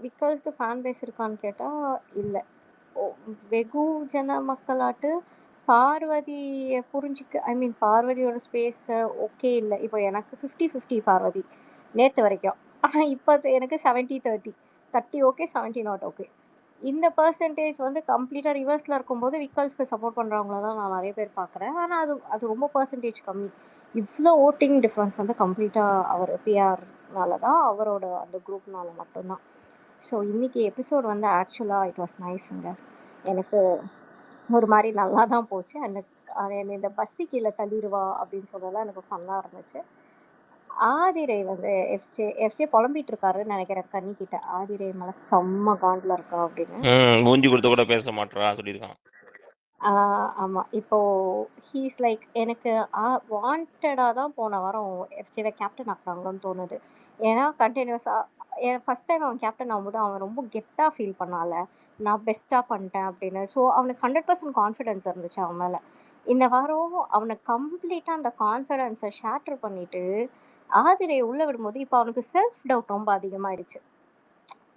S5: விக்கல்ஸ்க்கு ஃபேன் பேஸ் இருக்கான்னு கேட்டால் இல்லை. வெகுஜன மக்களாட்டு பார்வதியை புரிஞ்சுக்க, ஐ மீன் பார்வதியோட ஸ்பேஸை ஓகே இல்லை. இப்போ எனக்கு 50-50 பார்வதி நேற்று வரைக்கும். ஆனால் இப்போ எனக்கு 70-30, 30 ஓகே, 70 நாட் ஓகே. இந்த பர்சன்டேஜ் வந்து கம்ப்ளீட்டாக ரிவர்ஸில் இருக்கும்போது விக்கல்ஸ்க்கு சப்போர்ட் பண்ணுறவங்கள தான் நான் நிறைய பேர் பார்க்குறேன். ஆனால் அது ரொம்ப பர்சன்டேஜ் கம்மி. இவ்வளோ ஓட்டிங் டிஃப்ரென்ஸ் வந்து கம்ப்ளீட்டாக அவர் பிஆர்னால தான், அவரோட அந்த குரூப்னால மட்டும்தான். ஸோ இன்றைக்கி எபிசோட் வந்து ஆக்சுவலாக இட் வாஸ் நைஸுங்க. எனக்கு ஒரு மாதிரி நல்லா தான் போச்சு. என்னை இந்த பஸ்தி கீழே தள்ளிடுவா அப்படின்னு சொல்லலாம், எனக்கு ஃபன்னாக இருந்துச்சு. ஆதிரை வந்து எஃப்ஜே புலம்பிட்டு இருக்காருன்னு நினைக்கிறேன் கன்னிக்கிட்ட, ஆதிரை மேலே செம்ம காண்டில் இருக்கா அப்படின்னு.
S1: மூஞ்சி கொடுத்து கூட பேச மாட்டா சொல்லியிருக்கான்.
S5: ஆமாம். இப்போது ஹீஸ் லைக் எனக்கு வாண்டடாக தான் போன வாரம் எஃப்ஜேவை கேப்டன் ஆக்குறாங்கன்னு தோணுது. ஏன்னா கண்டினியூஸாக ஃபஸ்ட் டைம் அவன் கேப்டன் ஆகும்போது அவன் ரொம்ப கெத்தாக ஃபீல் பண்ணால, நான் பெஸ்ட்டாக பண்ணிட்டேன் அப்படின்னு. ஸோ அவனுக்கு 100% கான்ஃபிடென்ஸ் இருந்துச்சு அவன் மேலே. இந்த வாரம் அவனை கம்ப்ளீட்டாக அந்த கான்ஃபிடென்ஸை ஷேட்டர் பண்ணிவிட்டு ஆதிரை உள்ளே விடும்போது இப்போ அவனுக்கு செல்ஃப் டவுட் ரொம்ப அதிகமாகிடுச்சு.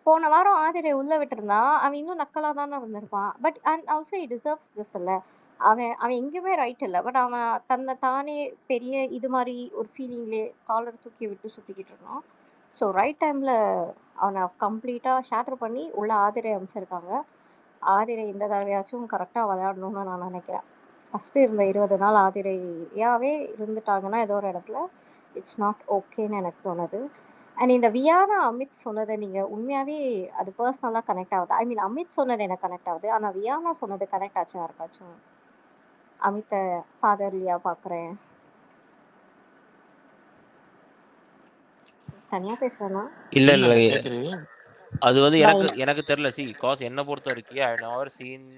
S5: போன வாரம் ஆதிரை உள்ளே விட்டுருந்தா அவன் இன்னும் நக்கலாக தானே இருந்திருப்பான். But and also he deserves this இல்லை. அவன் எங்கேயுமே ரைட் இல்லை. பட் அவன் தன்னை தானே பெரிய இது மாதிரி ஒரு ஃபீலிங்லே காலர் தூக்கி விட்டு சுற்றிக்கிட்டு இருந்தான். ஸோ ரைட் டைமில் அவனை கம்ப்ளீட்டாக ஷேட்டர் பண்ணி உள்ள ஆதிரை அமைச்சிருக்காங்க. ஆதிரை இந்த தடவையாச்சும் கரெக்டாக விளையாடணும்னு நான் நினைக்கிறேன். ஃபஸ்ட்டு இருந்த 20 நாள் ஆதிரையாகவே இருந்துட்டாங்கன்னா ஏதோ ஒரு இடத்துல இட்ஸ் நாட் ஓகேன்னு எனக்கு தோணுது. அண்ட் இந்த வியானா அமித் சொன்னதை நீங்கள் உண்மையாகவே அது பர்சனலாக கனெக்ட் ஆகுது. ஐ மீன் அமித் சொன்னது எனக்கு கனெக்ட் ஆகுது, ஆனால் வியானா சொன்னது கனெக்ட் ஆச்சா யாருக்காச்சும்? அமித்தை ஃபாதர்லியா பார்க்குறேன், தனியாக பேசுவேன்னா
S1: இல்ல
S6: இல்ல
S1: இல்ல
S6: இல்ல கேக்குது.
S1: அது வந்து
S5: நான்
S1: எனக்கு தெரியல. சி காஸ் என்ன பொறுத்த வரைக்கும் I never seen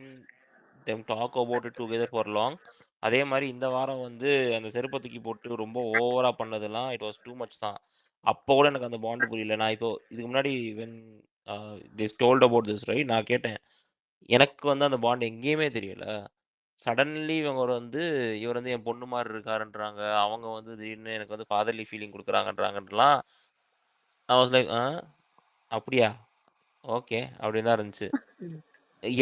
S1: them talk about it together for long. அதே மாதிரி இந்த வாரம் வந்து அந்த செருப்பை தூக்கி போட்டு ரொம்ப ஓவரா பண்ணதெல்லாம் இட் வாஸ் டூ மச் தான். அப்போ கூட எனக்கு அந்த பாண்டு புரியல. நான் இப்போ இதுக்கு முன்னாடி when this told about this right, நான் கேட்டேன், எனக்கு வந்து அந்த பாண்ட் எங்கேயுமே தெரியல. சடன்லி இவங்க வந்து இவர் வந்து என் பொண்ணு மாதிரி இருக்காருன்றாங்க, அவங்க வந்து திடீர்னு எனக்கு வந்து ஃபாதர்லி ஃபீலிங் கொடுக்குறாங்கன்றாங்கலாம். I was like, அப்படியா? ஓகே. அப்படின்னு தான் இருந்துச்சு.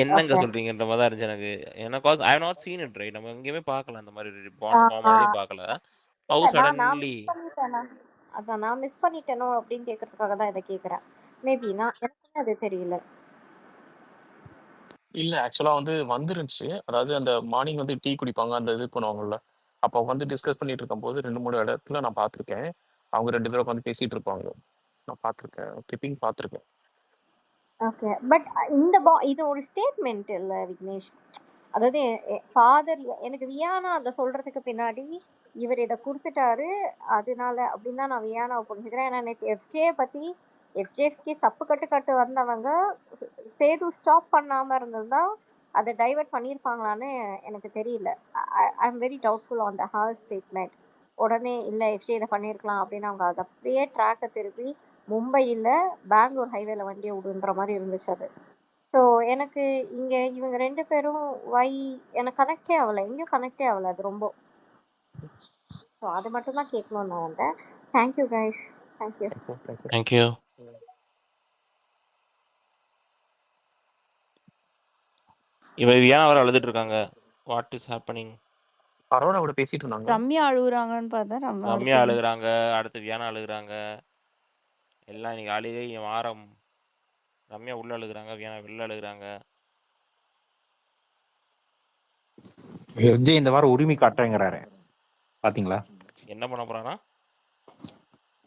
S1: என்னங்க
S11: ஓகே.
S1: சொல்றீங்கன்ற மாதிரி தான் இருந்துச்சு எனக்கு. ஏன்னா cause I have not seen it right. நம்ம எங்கேயுமே பார்க்கல அந்த மாதிரி பாண்ட் ஃபார்ம் ஆனதையும் பார்க்கல.
S11: இல்ல
S1: ஹவு
S11: நான்
S1: சடன்லி
S11: மிஸ் பண்ணிட்டேனா? அதான் நான் மிஸ் பண்ணிட்டேனோ அப்படின்னு கேட்கறதுக்காக தான் இதை கேட்குறேன். மேபி எனக்குமே அது தெரியல.
S6: இல்ல ஆக்சுவலா வந்து வந்துருந்துச்சு. அதாவது அந்த மார்னிங் வந்து டீ குடிப்பாங்க, அந்த இது பண்ணுவாங்கல்ல. அப்போ வந்து டிஸ்கஸ் பண்ணிட்டு இருக்கும்போது 2, 3 இடத்துல நான் பார்த்துருக்கேன். அவங்க 2 பேரும் உட்காந்து பேசிட்டு இருப்பாங்க. நான் பார்த்துருக்கேன். கிளிப்பிங் பார்த்துருக்கேன்.
S11: ஓகே. பட் இது ஒரு ஸ்டேட்மெண்ட் இல்ல விக்னேஷ். அதாவது ஃபாதர் எனக்கு வியானா அதை சொல்றதுக்கு பின்னாடி இவர் இதை கொடுத்துட்டாரு அதனால அப்படின்னு தான் நான் வியானாவை புரிஞ்சுக்கிறேன். ஏன்னா நேற்று எஃப்ஜே பத்தி எஃப்ஜேக்கு சப்பு கட்டு வந்தவங்க சேது ஸ்டாப் பண்ணாம இருந்திருந்தா அதை டைவர்ட் பண்ணியிருப்பாங்களான்னு எனக்கு தெரியல. I am very doubtful on the her statement. உடனே இல்லை எஃப்ஜே இதை பண்ணியிருக்கலாம் அப்படின்னு அவங்க அதை அப்படியே ட்ராக்கை திருப்பி மும்பையில் பெங்களூர் ஹைவேல வண்டியை விடுன்ற மாதிரி இருந்துச்சு அது. ஸோ எனக்கு இங்கே இவங்க 2 பேரும் எனக்கு கனெக்டே ஆகலை, எங்கேயும் கனெக்டே ஆகலை அது ரொம்ப. ஸோ அது மட்டும் தான் கேட்கணும்னு நான் வந்தேன். Thank you guys. தேங்க்யூ.
S1: தேங்க்யூ. இவன் வியானா வர அழுதுட்டு இருக்காங்க. What is happening?
S6: அரோராவோட பேசிட்டு இருந்தாங்க.
S2: ரம்யா அழுகுறாங்கன்னு பார்த்தா
S1: ரம்யா அழுகுறாங்க, அடுத்து வியானா அழுகுறாங்க. எல்லாம் இன்னைக்கு அழுகை வாரம். ரம்யா உள்ள அழுகுறாங்க, வியானா வெளில அழுகுறாங்க.
S3: விஜய் இந்த வாரம் உரிமை காட்டுறேங்கிறாரு, பாத்தீங்களா?
S1: என்ன பண்ண போறானா?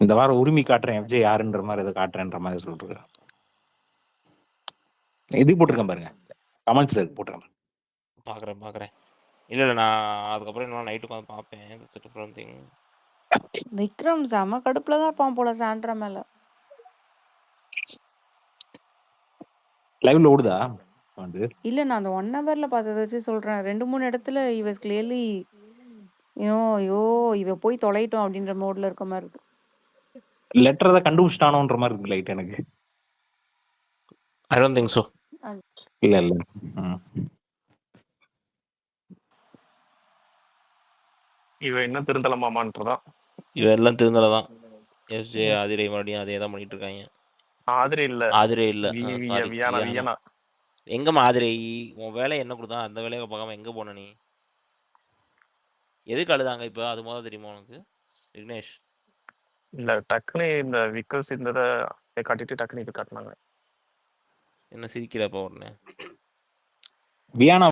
S3: இந்த வாரம் உரிமை காட்டுறேன் விஜய் யாருன்ற மாதிரி இதை காட்டுறேன்ற மாதிரி சொல்லிட்டு இது போட்டிருக்கேன் பாருங்க, கமெண்ட்ஸ்ல இது போட்டிருக்கேன்.
S1: பாக்குறேன். இல்ல நான் அதுக்கப்புறம் இன்னும் நைட்டு உட்காந்து பார்ப்பேன்.
S2: விக்ரம் செம கடுப்புல தான் இருப்பான் போல சாண்ட்ரா மேல.
S3: லைவ்ல ஓடுதா?
S2: இல்ல நான் அந்த 1 ஹவர்ல பார்த்ததை வச்சு சொல்றேன். 2-3 இடத்துல இவஸ் கிளியர்லி ஐயோ இவ போய் தொலைட்டோம் அப்படின்ற மோட்ல இருக்க மாதிரி இருக்கு.
S3: லெட்டர் தான் கண்டுபிடிச்சிட்டானோன்ற மாதிரி இருக்கு லைட் எனக்கு.
S1: I don't think so.
S3: இல்ல
S6: இவ என்ன திருந்தலமாமான்றதா?
S1: இவ எல்லாம் திருந்தலதான். எஸ்ஜே ஆதிரை மறுபடியும் அதே தான் பண்ணிட்டு இருக்காங்க.
S6: ஆதிரை இல்ல.
S1: சாரி
S6: வியானா.
S1: எங்கம்மா ஆதிரை? உன் வேலை என்ன கொடுத்தா அந்த வேலையை பார்க்காம எங்க போன நீ? எதுக்கு அழுதாங்க இப்ப? அது முதல்ல தெரியுமா உனக்கு விக்னேஷ்?
S6: இல்ல டக்குனு இந்த விக்கல்ஸ் இருந்ததை காட்டிட்டு டக்குனு இது காட்டினாங்க.
S1: என்ன சிரிக்கிறப்ப உடனே
S3: வியானா